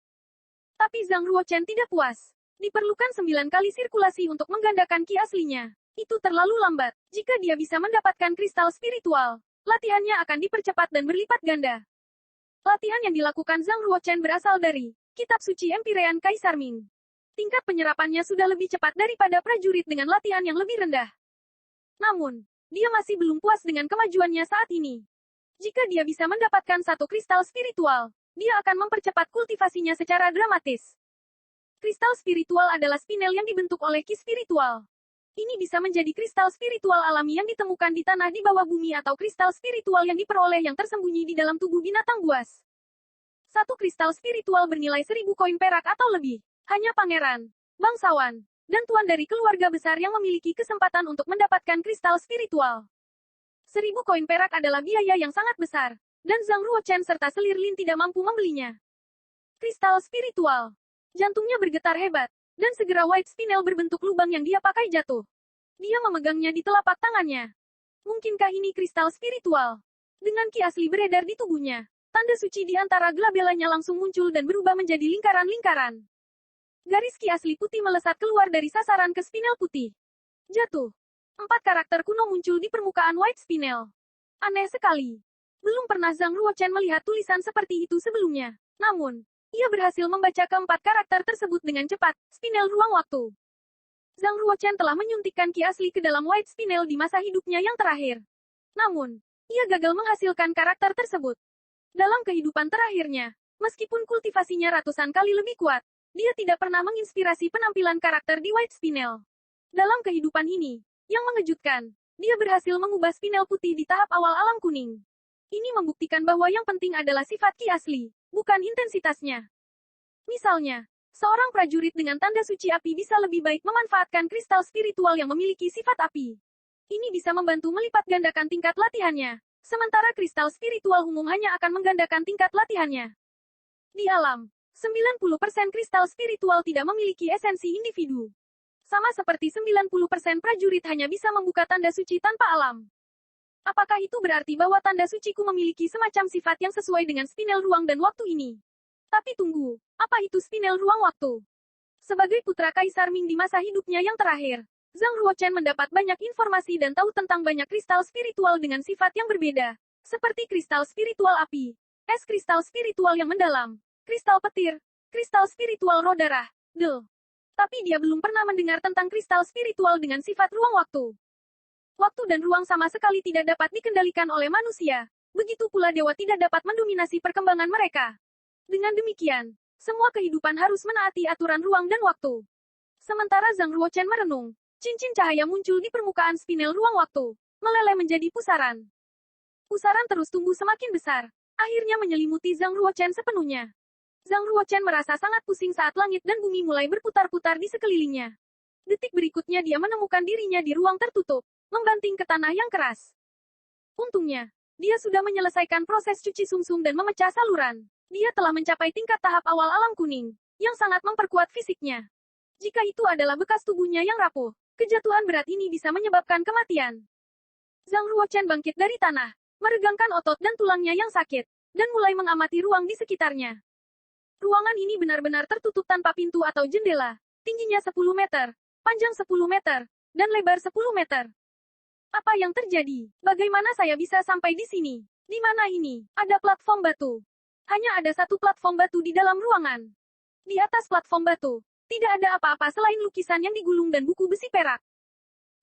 Tapi Zhang Ruochen tidak puas. Diperlukan 9 kali sirkulasi untuk menggandakan Ki aslinya. Itu terlalu lambat. Jika dia bisa mendapatkan kristal spiritual, latihannya akan dipercepat dan berlipat ganda. Latihan yang dilakukan Zhang Ruochen berasal dari Kitab Suci Empirean Kaisar Ming. Tingkat penyerapannya sudah lebih cepat daripada prajurit dengan latihan yang lebih rendah. Namun, dia masih belum puas dengan kemajuannya saat ini. Jika dia bisa mendapatkan 1 kristal spiritual, dia akan mempercepat kultivasinya secara dramatis. Kristal spiritual adalah spinel yang dibentuk oleh Ki spiritual. Ini bisa menjadi kristal spiritual alami yang ditemukan di tanah di bawah bumi atau kristal spiritual yang diperoleh yang tersembunyi di dalam tubuh binatang buas. 1 kristal spiritual bernilai 1000 koin perak atau lebih. Hanya pangeran, bangsawan, dan tuan dari keluarga besar yang memiliki kesempatan untuk mendapatkan kristal spiritual. 1000 koin perak adalah biaya yang sangat besar, dan Zhang Ruochen serta selir Lin tidak mampu membelinya. Kristal spiritual. Jantungnya bergetar hebat, dan segera white spinel berbentuk lubang yang dia pakai jatuh. Dia memegangnya di telapak tangannya. Mungkinkah ini kristal spiritual? Dengan Ki asli beredar di tubuhnya, tanda suci di antara glabelanya langsung muncul dan berubah menjadi lingkaran-lingkaran. Garis Ki asli putih melesat keluar dari sasaran ke spinel putih. Jatuh. 4 karakter kuno muncul di permukaan white spinel. Aneh sekali. Belum pernah Zhang Ruochen melihat tulisan seperti itu sebelumnya. Namun, ia berhasil membaca keempat karakter tersebut dengan cepat, spinel ruang waktu. Zhang Ruochen telah menyuntikkan Ki asli ke dalam white spinel di masa hidupnya yang terakhir. Namun, ia gagal menghasilkan karakter tersebut. Dalam kehidupan terakhirnya, meskipun kultivasinya ratusan kali lebih kuat, dia tidak pernah menginspirasi penampilan karakter di White Spinel. Dalam kehidupan ini, yang mengejutkan, dia berhasil mengubah spinel putih di tahap awal alam kuning. Ini membuktikan bahwa yang penting adalah sifat ki asli, bukan intensitasnya. Misalnya, seorang prajurit dengan tanda suci api bisa lebih baik memanfaatkan kristal spiritual yang memiliki sifat api. Ini bisa membantu melipat gandakan tingkat latihannya, sementara kristal spiritual umum hanya akan menggandakan tingkat latihannya. Di alam, 90% kristal spiritual tidak memiliki esensi individu. Sama seperti 90% prajurit hanya bisa membuka tanda suci tanpa alam. Apakah itu berarti bahwa tanda suciku memiliki semacam sifat yang sesuai dengan spinel ruang dan waktu ini? Tapi tunggu, apa itu spinel ruang waktu? Sebagai putra Kaisar Ming di masa hidupnya yang terakhir, Zhang Ruochen mendapat banyak informasi dan tahu tentang banyak kristal spiritual dengan sifat yang berbeda, seperti kristal spiritual api, es kristal spiritual yang mendalam, kristal petir, kristal spiritual roh darah, Tapi dia belum pernah mendengar tentang kristal spiritual dengan sifat ruang waktu. Waktu dan ruang sama sekali tidak dapat dikendalikan oleh manusia. Begitu pula dewa tidak dapat mendominasi perkembangan mereka. Dengan demikian, semua kehidupan harus menaati aturan ruang dan waktu. Sementara Zhang Ruochen merenung, cincin cahaya muncul di permukaan spinel ruang waktu, meleleh menjadi pusaran. Pusaran terus tumbuh semakin besar, akhirnya menyelimuti Zhang Ruochen sepenuhnya. Zhang Ruochen merasa sangat pusing saat langit dan bumi mulai berputar-putar di sekelilingnya. Detik berikutnya dia menemukan dirinya di ruang tertutup, membanting ke tanah yang keras. Untungnya, dia sudah menyelesaikan proses cuci sumsum dan memecah saluran. Dia telah mencapai tingkat tahap awal alam kuning, yang sangat memperkuat fisiknya. Jika itu adalah bekas tubuhnya yang rapuh, kejatuhan berat ini bisa menyebabkan kematian. Zhang Ruochen bangkit dari tanah, meregangkan otot dan tulangnya yang sakit, dan mulai mengamati ruang di sekitarnya. Ruangan ini benar-benar tertutup tanpa pintu atau jendela, tingginya 10 meter, panjang 10 meter, dan lebar 10 meter. Apa yang terjadi? Bagaimana saya bisa sampai di sini? Di mana ini? Ada platform batu. Hanya ada satu platform batu di dalam ruangan. Di atas platform batu, tidak ada apa-apa selain lukisan yang digulung dan buku besi perak.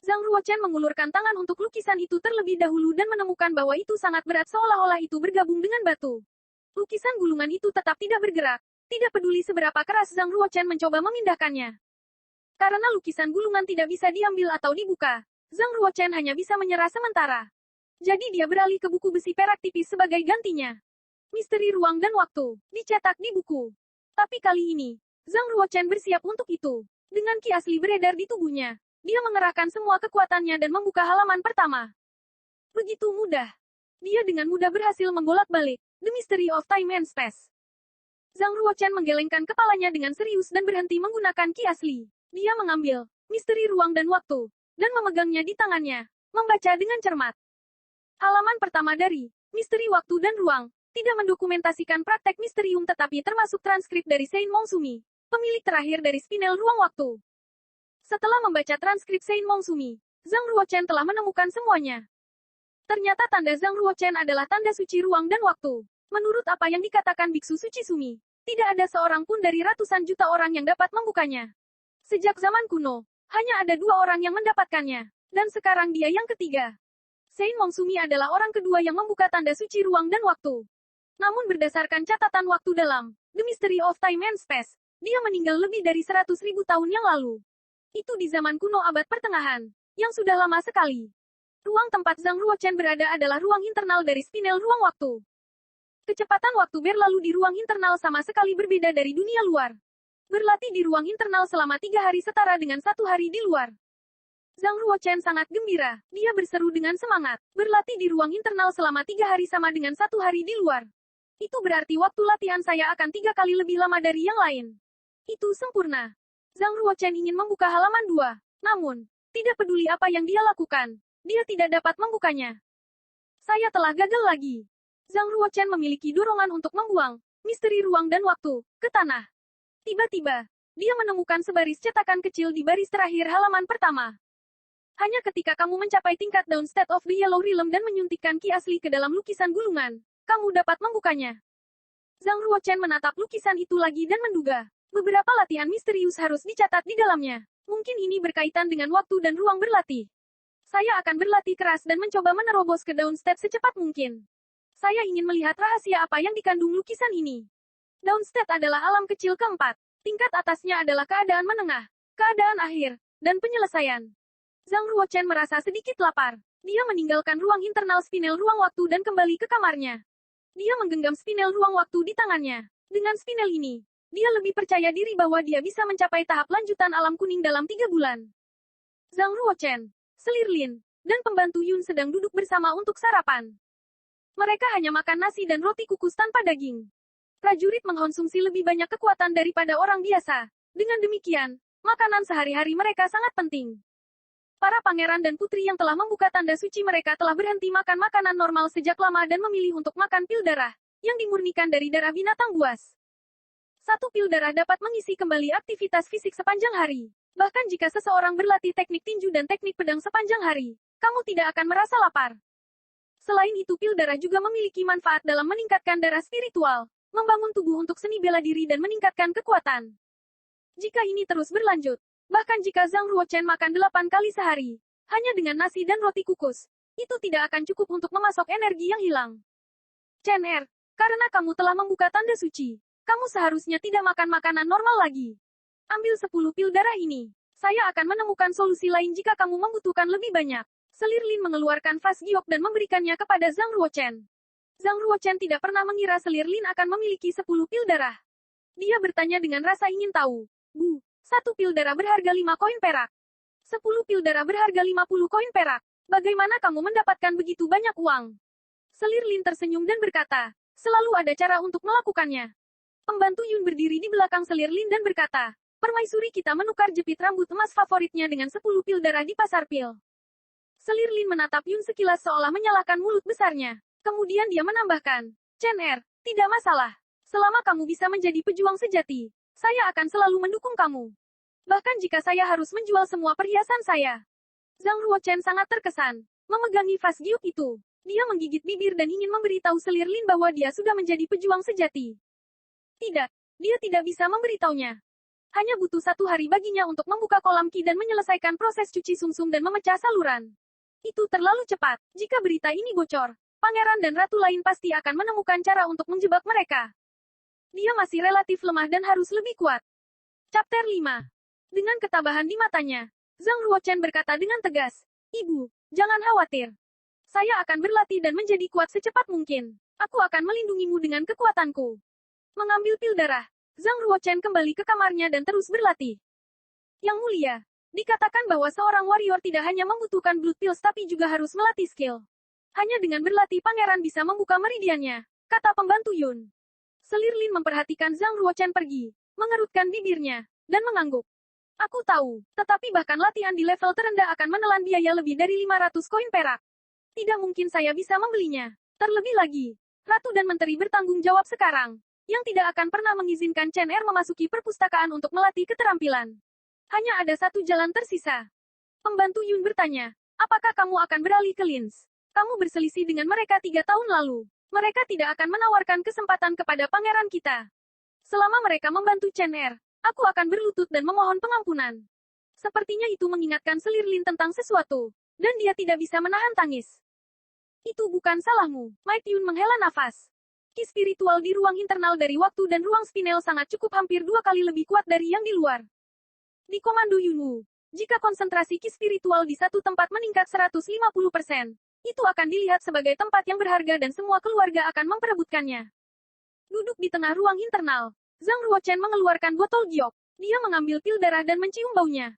Zhang Ruochen mengulurkan tangan untuk lukisan itu terlebih dahulu dan menemukan bahwa itu sangat berat seolah-olah itu bergabung dengan batu. Lukisan gulungan itu tetap tidak bergerak, tidak peduli seberapa keras Zhang Ruochen mencoba memindahkannya. Karena lukisan gulungan tidak bisa diambil atau dibuka, Zhang Ruochen hanya bisa menyerah sementara. Jadi dia beralih ke buku besi perak tipis sebagai gantinya. Misteri ruang dan waktu, dicetak di buku. Tapi kali ini, Zhang Ruochen bersiap untuk itu. Dengan ki asli beredar di tubuhnya, dia mengerahkan semua kekuatannya dan membuka halaman pertama. Begitu mudah. Dia dengan mudah berhasil membolak-balik The Mystery of Time and Space. Zhang Ruochen menggelengkan kepalanya dengan serius dan berhenti menggunakan ki asli. Dia mengambil misteri ruang dan waktu, dan memegangnya di tangannya, membaca dengan cermat. Halaman pertama dari Misteri Waktu dan Ruang, tidak mendokumentasikan praktek misterium tetapi termasuk transkrip dari Sein Mongsumi, pemilik terakhir dari spinel ruang waktu. Setelah membaca transkrip Sein Mongsumi, Zhang Ruochen telah menemukan semuanya. Ternyata tanda Zhang Ruochen adalah tanda suci ruang dan waktu. Menurut apa yang dikatakan Biksu Suci Sumi, tidak ada seorang pun dari ratusan juta orang yang dapat membukanya. Sejak zaman kuno, hanya ada 2 orang yang mendapatkannya, dan sekarang dia yang ketiga. Sein Mongsumi adalah orang kedua yang membuka tanda suci ruang dan waktu. Namun berdasarkan catatan waktu dalam The Mystery of Time and Space, dia meninggal lebih dari 100.000 tahun yang lalu. Itu di zaman kuno abad pertengahan, yang sudah lama sekali. Ruang tempat Zhang Ruochen berada adalah ruang internal dari spinel ruang waktu. Kecepatan waktu berlalu di ruang internal sama sekali berbeda dari dunia luar. Berlatih di ruang internal selama 3 hari setara dengan 1 hari di luar. Zhang Ruochen sangat gembira. Dia berseru dengan semangat. Berlatih di ruang internal selama 3 hari sama dengan 1 hari di luar. Itu berarti waktu latihan saya akan 3 kali lebih lama dari yang lain. Itu sempurna. Zhang Ruochen ingin membuka halaman 2. Namun, tidak peduli apa yang dia lakukan, dia tidak dapat membukanya. Saya telah gagal lagi. Zhang Ruochen memiliki dorongan untuk membuang misteri ruang dan waktu ke tanah. Tiba-tiba, dia menemukan sebaris cetakan kecil di baris terakhir halaman pertama. Hanya ketika kamu mencapai tingkat Dawn State of the Yellow Realm dan menyuntikkan ki asli ke dalam lukisan gulungan, kamu dapat membukanya. Zhang Ruochen menatap lukisan itu lagi dan menduga, beberapa latihan misterius harus dicatat di dalamnya. Mungkin ini berkaitan dengan waktu dan ruang berlatih. Saya akan berlatih keras dan mencoba menerobos ke Dawn State secepat mungkin. Saya ingin melihat rahasia apa yang dikandung lukisan ini. Dawn State adalah alam kecil keempat. Tingkat atasnya adalah keadaan menengah, keadaan akhir, dan penyelesaian. Zhang Ruochen merasa sedikit lapar. Dia meninggalkan ruang internal spinel ruang waktu dan kembali ke kamarnya. Dia menggenggam spinel ruang waktu di tangannya. Dengan spinel ini, dia lebih percaya diri bahwa dia bisa mencapai tahap lanjutan alam kuning dalam 3 bulan. Zhang Ruochen, Selir Lin, dan pembantu Yun sedang duduk bersama untuk sarapan. Mereka hanya makan nasi dan roti kukus tanpa daging. Prajurit mengkonsumsi lebih banyak kekuatan daripada orang biasa. Dengan demikian, makanan sehari-hari mereka sangat penting. Para pangeran dan putri yang telah membuka tanda suci mereka telah berhenti makan makanan normal sejak lama dan memilih untuk makan pil darah, yang dimurnikan dari darah binatang buas. Satu pil darah dapat mengisi kembali aktivitas fisik sepanjang hari. Bahkan jika seseorang berlatih teknik tinju dan teknik pedang sepanjang hari, kamu tidak akan merasa lapar. Selain itu pil darah juga memiliki manfaat dalam meningkatkan darah spiritual, membangun tubuh untuk seni bela diri dan meningkatkan kekuatan. Jika ini terus berlanjut, bahkan jika Zhang Ruochen makan 8 kali sehari, hanya dengan nasi dan roti kukus, itu tidak akan cukup untuk memasok energi yang hilang. Chen Er, karena kamu telah membuka tanda suci, kamu seharusnya tidak makan makanan normal lagi. Ambil 10 pil darah ini. Saya akan menemukan solusi lain jika kamu membutuhkan lebih banyak. Selir Lin mengeluarkan vas giok dan memberikannya kepada Zhang Ruochen. Zhang Ruochen tidak pernah mengira Selir Lin akan memiliki 10 pil darah. Dia bertanya dengan rasa ingin tahu. Bu, 1 pil darah berharga 5 koin perak. 10 pil darah berharga 50 koin perak. Bagaimana kamu mendapatkan begitu banyak uang? Selir Lin tersenyum dan berkata, selalu ada cara untuk melakukannya. Pembantu Yun berdiri di belakang Selir Lin dan berkata, permaisuri kita menukar jepit rambut emas favoritnya dengan 10 pil darah di pasar pil. Selir Lin menatap Yun sekilas seolah menyalahkan mulut besarnya. Kemudian dia menambahkan, Chen Er, tidak masalah. Selama kamu bisa menjadi pejuang sejati, saya akan selalu mendukung kamu. Bahkan jika saya harus menjual semua perhiasan saya. Zhang Ruochen sangat terkesan, memegangi vas giok itu. Dia menggigit bibir dan ingin memberitahu Selir Lin bahwa dia sudah menjadi pejuang sejati. Tidak, dia tidak bisa memberitahunya. Hanya butuh 1 hari baginya untuk membuka kolam ki dan menyelesaikan proses cuci sumsum dan memecah saluran. Itu terlalu cepat. Jika berita ini bocor, pangeran dan ratu lain pasti akan menemukan cara untuk menjebak mereka. Dia masih relatif lemah dan harus lebih kuat. Chapter 5. Dengan ketabahan di matanya, Zhang Ruochen berkata dengan tegas, Ibu, jangan khawatir. Saya akan berlatih dan menjadi kuat secepat mungkin. Aku akan melindungimu dengan kekuatanku. Mengambil pil darah, Zhang Ruochen kembali ke kamarnya dan terus berlatih. Yang mulia, dikatakan bahwa seorang warrior tidak hanya membutuhkan blood pills tapi juga harus melatih skill. Hanya dengan berlatih pangeran bisa membuka meridiannya, kata pembantu Yun. Selir Lin memperhatikan Zhang Ruochen pergi, mengerutkan bibirnya, dan mengangguk. Aku tahu, tetapi bahkan latihan di level terendah akan menelan biaya lebih dari 500 koin perak. Tidak mungkin saya bisa membelinya. Terlebih lagi, Ratu dan Menteri bertanggung jawab sekarang, yang tidak akan pernah mengizinkan Chen Er memasuki perpustakaan untuk melatih keterampilan. Hanya ada satu jalan tersisa. Pembantu Yun bertanya, apakah kamu akan beralih ke Lins? Kamu berselisih dengan mereka 3 tahun lalu. Mereka tidak akan menawarkan kesempatan kepada pangeran kita. Selama mereka membantu Chen Er, aku akan berlutut dan memohon pengampunan. Sepertinya itu mengingatkan Selir Lin tentang sesuatu, dan dia tidak bisa menahan tangis. Itu bukan salahmu. Mike Yun menghela nafas. Ki spiritual di ruang internal dari waktu dan ruang spinel sangat cukup hampir 2 kali lebih kuat dari yang di luar. Di komando Yunwu, jika konsentrasi ki spiritual di satu tempat meningkat 150%, itu akan dilihat sebagai tempat yang berharga dan semua keluarga akan memperebutkannya. Duduk di tengah ruang internal, Zhang Ruochen mengeluarkan botol giok. Dia mengambil pil darah dan mencium baunya.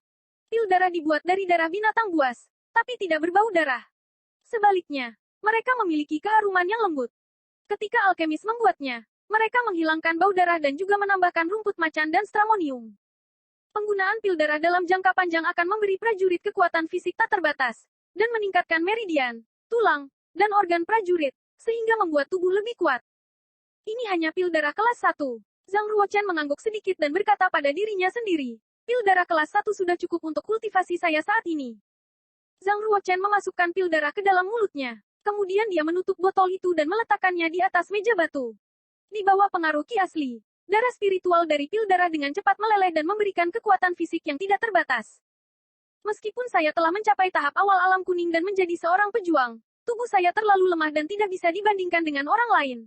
Pil darah dibuat dari darah binatang buas, tapi tidak berbau darah. Sebaliknya, mereka memiliki keharuman yang lembut. Ketika alkemis membuatnya, mereka menghilangkan bau darah dan juga menambahkan rumput macan dan stramonium. Penggunaan pil darah dalam jangka panjang akan memberi prajurit kekuatan fisik tak terbatas, dan meningkatkan meridian, tulang, dan organ prajurit, sehingga membuat tubuh lebih kuat. Ini hanya pil darah kelas 1. Zhang Ruochen mengangguk sedikit dan berkata pada dirinya sendiri, pil darah kelas 1 sudah cukup untuk kultivasi saya saat ini. Zhang Ruochen memasukkan pil darah ke dalam mulutnya. Kemudian dia menutup botol itu dan meletakkannya di atas meja batu. Di bawah pengaruh ki asli, darah spiritual dari pil darah dengan cepat meleleh dan memberikan kekuatan fisik yang tidak terbatas. Meskipun saya telah mencapai tahap awal alam kuning dan menjadi seorang pejuang, tubuh saya terlalu lemah dan tidak bisa dibandingkan dengan orang lain.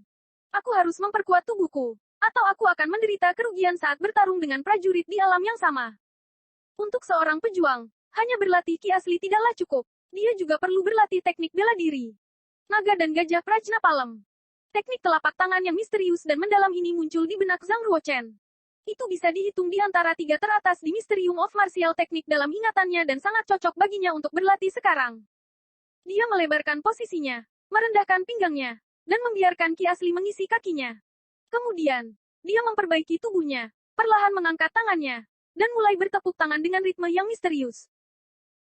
Aku harus memperkuat tubuhku. atau aku akan menderita kerugian saat bertarung dengan prajurit di alam yang sama. Untuk seorang pejuang, hanya berlatih ki asli tidaklah cukup. Dia juga perlu berlatih teknik bela diri. Naga dan Gajah Prajnapalem. Teknik telapak tangan yang misterius dan mendalam ini muncul di benak Zhang Ruochen. Itu bisa dihitung di antara 3 teratas di Mysterium of Martial Technique dalam ingatannya dan sangat cocok baginya untuk berlatih sekarang. Dia melebarkan posisinya, merendahkan pinggangnya, dan membiarkan ki asli mengisi kakinya. Kemudian, dia memperbaiki tubuhnya, perlahan mengangkat tangannya, dan mulai bertepuk tangan dengan ritme yang misterius.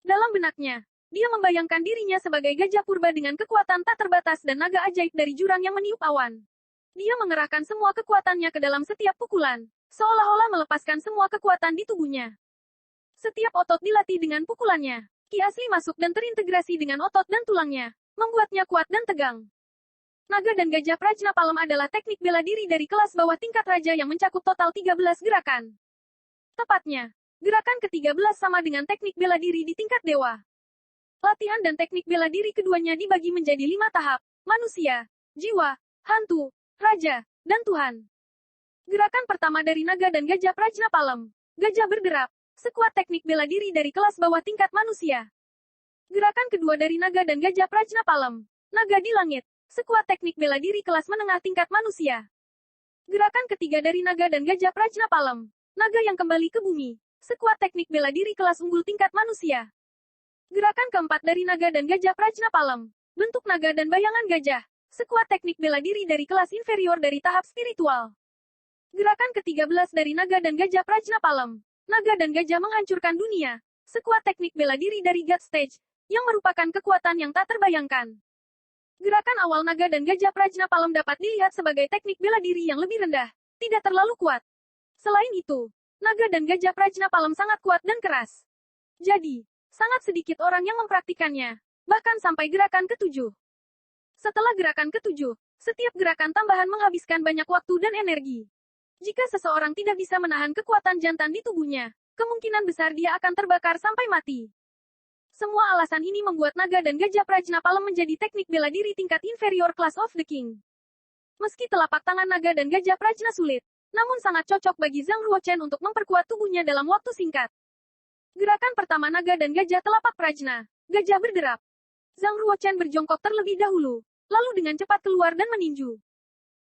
Dalam benaknya, dia membayangkan dirinya sebagai gajah purba dengan kekuatan tak terbatas dan naga ajaib dari jurang yang meniup awan. Dia mengerahkan semua kekuatannya ke dalam setiap pukulan, seolah-olah melepaskan semua kekuatan di tubuhnya. Setiap otot dilatih dengan pukulannya. Ki asli masuk dan terintegrasi dengan otot dan tulangnya, membuatnya kuat dan tegang. Naga dan Gajah Prajnapalem adalah teknik bela diri dari kelas bawah tingkat raja yang mencakup total 13 gerakan. Tepatnya, gerakan ke-13 sama dengan teknik bela diri di tingkat dewa. Latihan dan teknik bela diri keduanya dibagi menjadi 5 tahap, manusia, jiwa, hantu, raja, dan Tuhan. Gerakan pertama dari Naga dan Gajah Prajnapalem, gajah berderap, sekuat teknik bela diri dari kelas bawah tingkat manusia. Gerakan kedua dari Naga dan Gajah Prajnapalem, naga di langit, sekuat teknik bela diri kelas menengah tingkat manusia. Gerakan ketiga dari Naga dan Gajah Prajnapalem, naga yang kembali ke bumi, sekuat teknik bela diri kelas unggul tingkat manusia. Gerakan keempat dari Naga dan Gajah Prajnapalem, bentuk naga dan bayangan gajah, sekuat teknik bela diri dari kelas inferior dari tahap spiritual. Gerakan ke-13 dari Naga dan Gajah Prajnapalem, naga dan gajah menghancurkan dunia, sekuat teknik bela diri dari God Stage, yang merupakan kekuatan yang tak terbayangkan. Gerakan awal Naga dan Gajah Prajnapalem dapat dilihat sebagai teknik bela diri yang lebih rendah, tidak terlalu kuat. Selain itu, Naga dan Gajah Prajnapalem sangat kuat dan keras. Jadi, sangat sedikit orang yang mempraktikannya, bahkan sampai gerakan ke-7. Setelah gerakan ke-7, setiap gerakan tambahan menghabiskan banyak waktu dan energi. Jika seseorang tidak bisa menahan kekuatan jantan di tubuhnya, kemungkinan besar dia akan terbakar sampai mati. Semua alasan ini membuat Naga dan Gajah Prajnapalem menjadi teknik bela diri tingkat inferior Class of the King. Meski telapak tangan Naga dan Gajah Prajna sulit, namun sangat cocok bagi Zhang Ruochen untuk memperkuat tubuhnya dalam waktu singkat. Gerakan pertama Naga dan Gajah Telapak Prajna, gajah berderap. Zhang Ruochen berjongkok terlebih dahulu, lalu dengan cepat keluar dan meninju.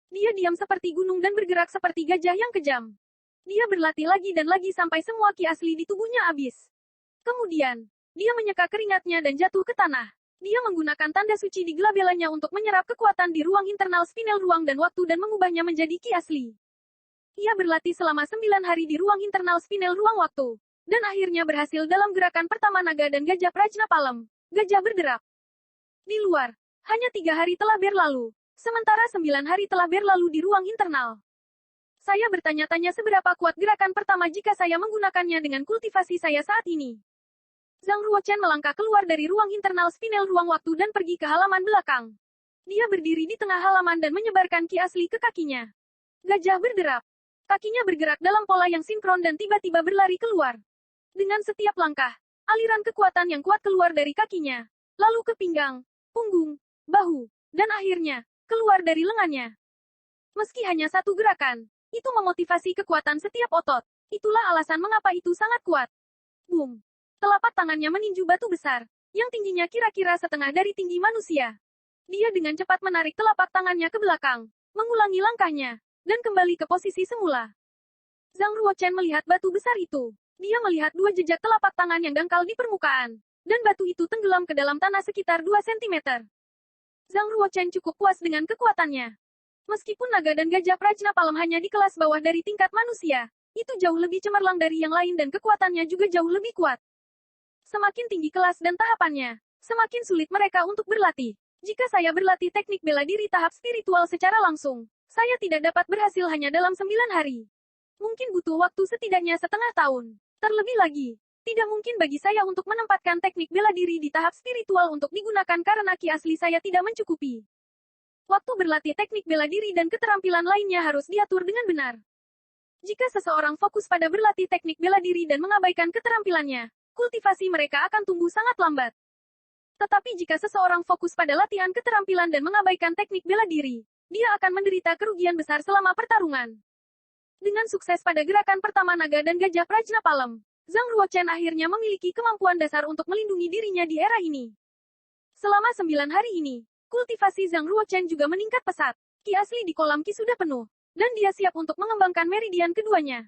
Dia diam seperti gunung dan bergerak seperti gajah yang kejam. Dia berlatih lagi dan lagi sampai semua ki asli di tubuhnya habis. Kemudian, dia menyeka keringatnya dan jatuh ke tanah. Dia menggunakan tanda suci di gelabelanya untuk menyerap kekuatan di ruang internal spinel ruang dan waktu dan mengubahnya menjadi ki asli. Ia berlatih selama 9 hari di ruang internal spinel ruang waktu, dan akhirnya berhasil dalam gerakan pertama Naga dan Gajah Prajnapalem, gajah berderap. Di luar, hanya 3 hari telah berlalu, sementara 9 hari telah berlalu di ruang internal. Saya bertanya-tanya seberapa kuat gerakan pertama jika saya menggunakannya dengan kultivasi saya saat ini. Zhang Ruochen melangkah keluar dari ruang internal spinel ruang waktu dan pergi ke halaman belakang. Dia berdiri di tengah halaman dan menyebarkan ki asli ke kakinya. Gajah berderap. Kakinya bergerak dalam pola yang sinkron dan tiba-tiba berlari keluar. Dengan setiap langkah, aliran kekuatan yang kuat keluar dari kakinya, lalu ke pinggang, punggung, bahu, dan akhirnya, keluar dari lengannya. Meski hanya satu gerakan, itu memotivasi kekuatan setiap otot. Itulah alasan mengapa itu sangat kuat. Boom. Telapak tangannya meninju batu besar, yang tingginya kira-kira setengah dari tinggi manusia. Dia dengan cepat menarik telapak tangannya ke belakang, mengulangi langkahnya, dan kembali ke posisi semula. Zhang Ruochen melihat batu besar itu. Dia melihat 2 jejak telapak tangan yang dangkal di permukaan, dan batu itu tenggelam ke dalam tanah sekitar 2 cm. Zhang Ruochen cukup puas dengan kekuatannya. Meskipun Naga dan Gajah Prajnapalem hanya di kelas bawah dari tingkat manusia, itu jauh lebih cemerlang dari yang lain dan kekuatannya juga jauh lebih kuat. Semakin tinggi kelas dan tahapannya, semakin sulit mereka untuk berlatih. Jika saya berlatih teknik bela diri tahap spiritual secara langsung, saya tidak dapat berhasil hanya dalam 9 hari. Mungkin butuh waktu setidaknya setengah tahun. Terlebih lagi, tidak mungkin bagi saya untuk menempatkan teknik bela diri di tahap spiritual untuk digunakan karena ki asli saya tidak mencukupi. Waktu berlatih teknik bela diri dan keterampilan lainnya harus diatur dengan benar. Jika seseorang fokus pada berlatih teknik bela diri dan mengabaikan keterampilannya, kultivasi mereka akan tumbuh sangat lambat. Tetapi jika seseorang fokus pada latihan keterampilan dan mengabaikan teknik bela diri, dia akan menderita kerugian besar selama pertarungan. Dengan sukses pada gerakan pertama naga dan gajah Prajna Palem, Zhang Ruochen akhirnya memiliki kemampuan dasar untuk melindungi dirinya di era ini. Selama 9 hari ini, kultivasi Zhang Ruochen juga meningkat pesat. Ki asli di kolam Ki sudah penuh, dan dia siap untuk mengembangkan meridian keduanya.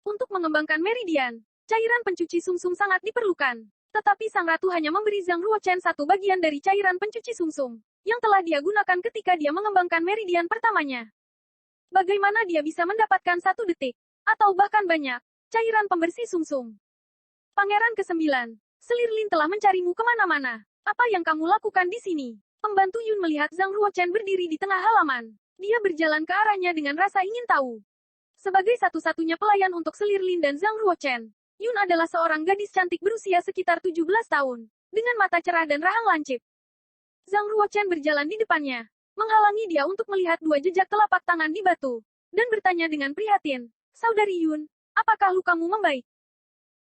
Untuk mengembangkan meridian, cairan pencuci sumsum sangat diperlukan. Tetapi sang ratu hanya memberi Zhang Ruochen satu bagian dari cairan pencuci sumsum, yang telah dia gunakan ketika dia mengembangkan meridian pertamanya. Bagaimana dia bisa mendapatkan 1 detik, atau bahkan banyak, cairan pembersih sumsum? Pangeran ke-9, Selirlin telah mencarimu kemana-mana. Apa yang kamu lakukan di sini? Pembantu Yun melihat Zhang Ruochen berdiri di tengah halaman. Dia berjalan ke arahnya dengan rasa ingin tahu. Sebagai satu-satunya pelayan untuk Selirlin dan Zhang Ruochen, Yun adalah seorang gadis cantik berusia sekitar 17 tahun, dengan mata cerah dan rahang lancip. Zhang Ruochen berjalan di depannya, menghalangi dia untuk melihat 2 jejak telapak tangan di batu, dan bertanya dengan prihatin, "Saudari Yun, apakah lukamu membaik?"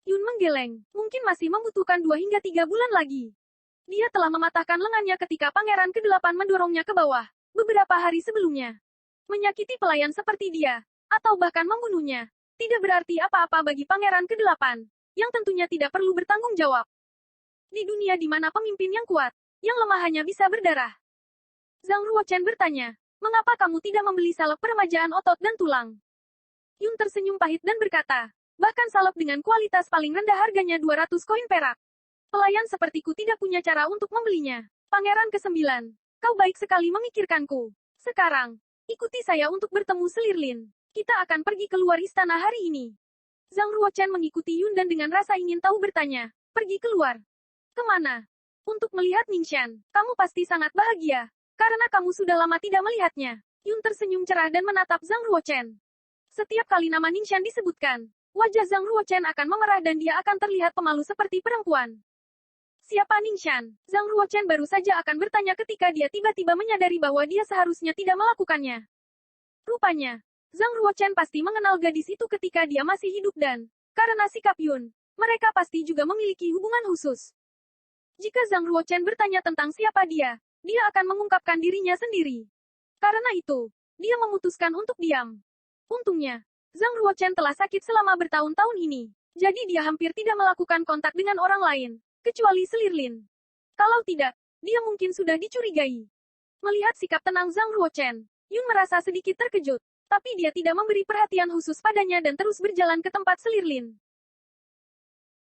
Yun menggeleng, mungkin masih membutuhkan 2 hingga 3 bulan lagi. Dia telah mematahkan lengannya ketika pangeran ke-8 mendorongnya ke bawah, beberapa hari sebelumnya. Menyakiti pelayan seperti dia, atau bahkan membunuhnya, tidak berarti apa-apa bagi pangeran ke-8, yang tentunya tidak perlu bertanggung jawab. Di dunia di mana pemimpin yang kuat, yang lemah hanya bisa berdarah. Zhang Ruochen bertanya, "Mengapa kamu tidak membeli salep peremajaan otot dan tulang?" Yun tersenyum pahit dan berkata, "Bahkan salep dengan kualitas paling rendah harganya 200 koin perak. Pelayan sepertiku tidak punya cara untuk membelinya." Pangeran ke-9, "Kau baik sekali memikirkanku. Sekarang, ikuti saya untuk bertemu Selirlin. Kita akan pergi keluar istana hari ini." Zhang Ruochen mengikuti Yun dan dengan rasa ingin tahu bertanya, "Pergi keluar? Kemana?" "Untuk melihat Ningxian. Kamu pasti sangat bahagia, karena kamu sudah lama tidak melihatnya." Yun tersenyum cerah dan menatap Zhang Ruochen. Setiap kali nama Ningxian disebutkan, wajah Zhang Ruochen akan memerah dan dia akan terlihat pemalu seperti perempuan. Siapa Ningxian? Zhang Ruochen baru saja akan bertanya ketika dia tiba-tiba menyadari bahwa dia seharusnya tidak melakukannya. Rupanya, Zhang Ruochen pasti mengenal gadis itu ketika dia masih hidup dan, karena sikap Yun, mereka pasti juga memiliki hubungan khusus. Jika Zhang Ruochen bertanya tentang siapa dia akan mengungkapkan dirinya sendiri. Karena itu, dia memutuskan untuk diam. Untungnya, Zhang Ruochen telah sakit selama bertahun-tahun ini, jadi dia hampir tidak melakukan kontak dengan orang lain, kecuali Selirlin. Kalau tidak, dia mungkin sudah dicurigai. Melihat sikap tenang Zhang Ruochen, Yun merasa sedikit terkejut, tapi dia tidak memberi perhatian khusus padanya dan terus berjalan ke tempat Selirlin.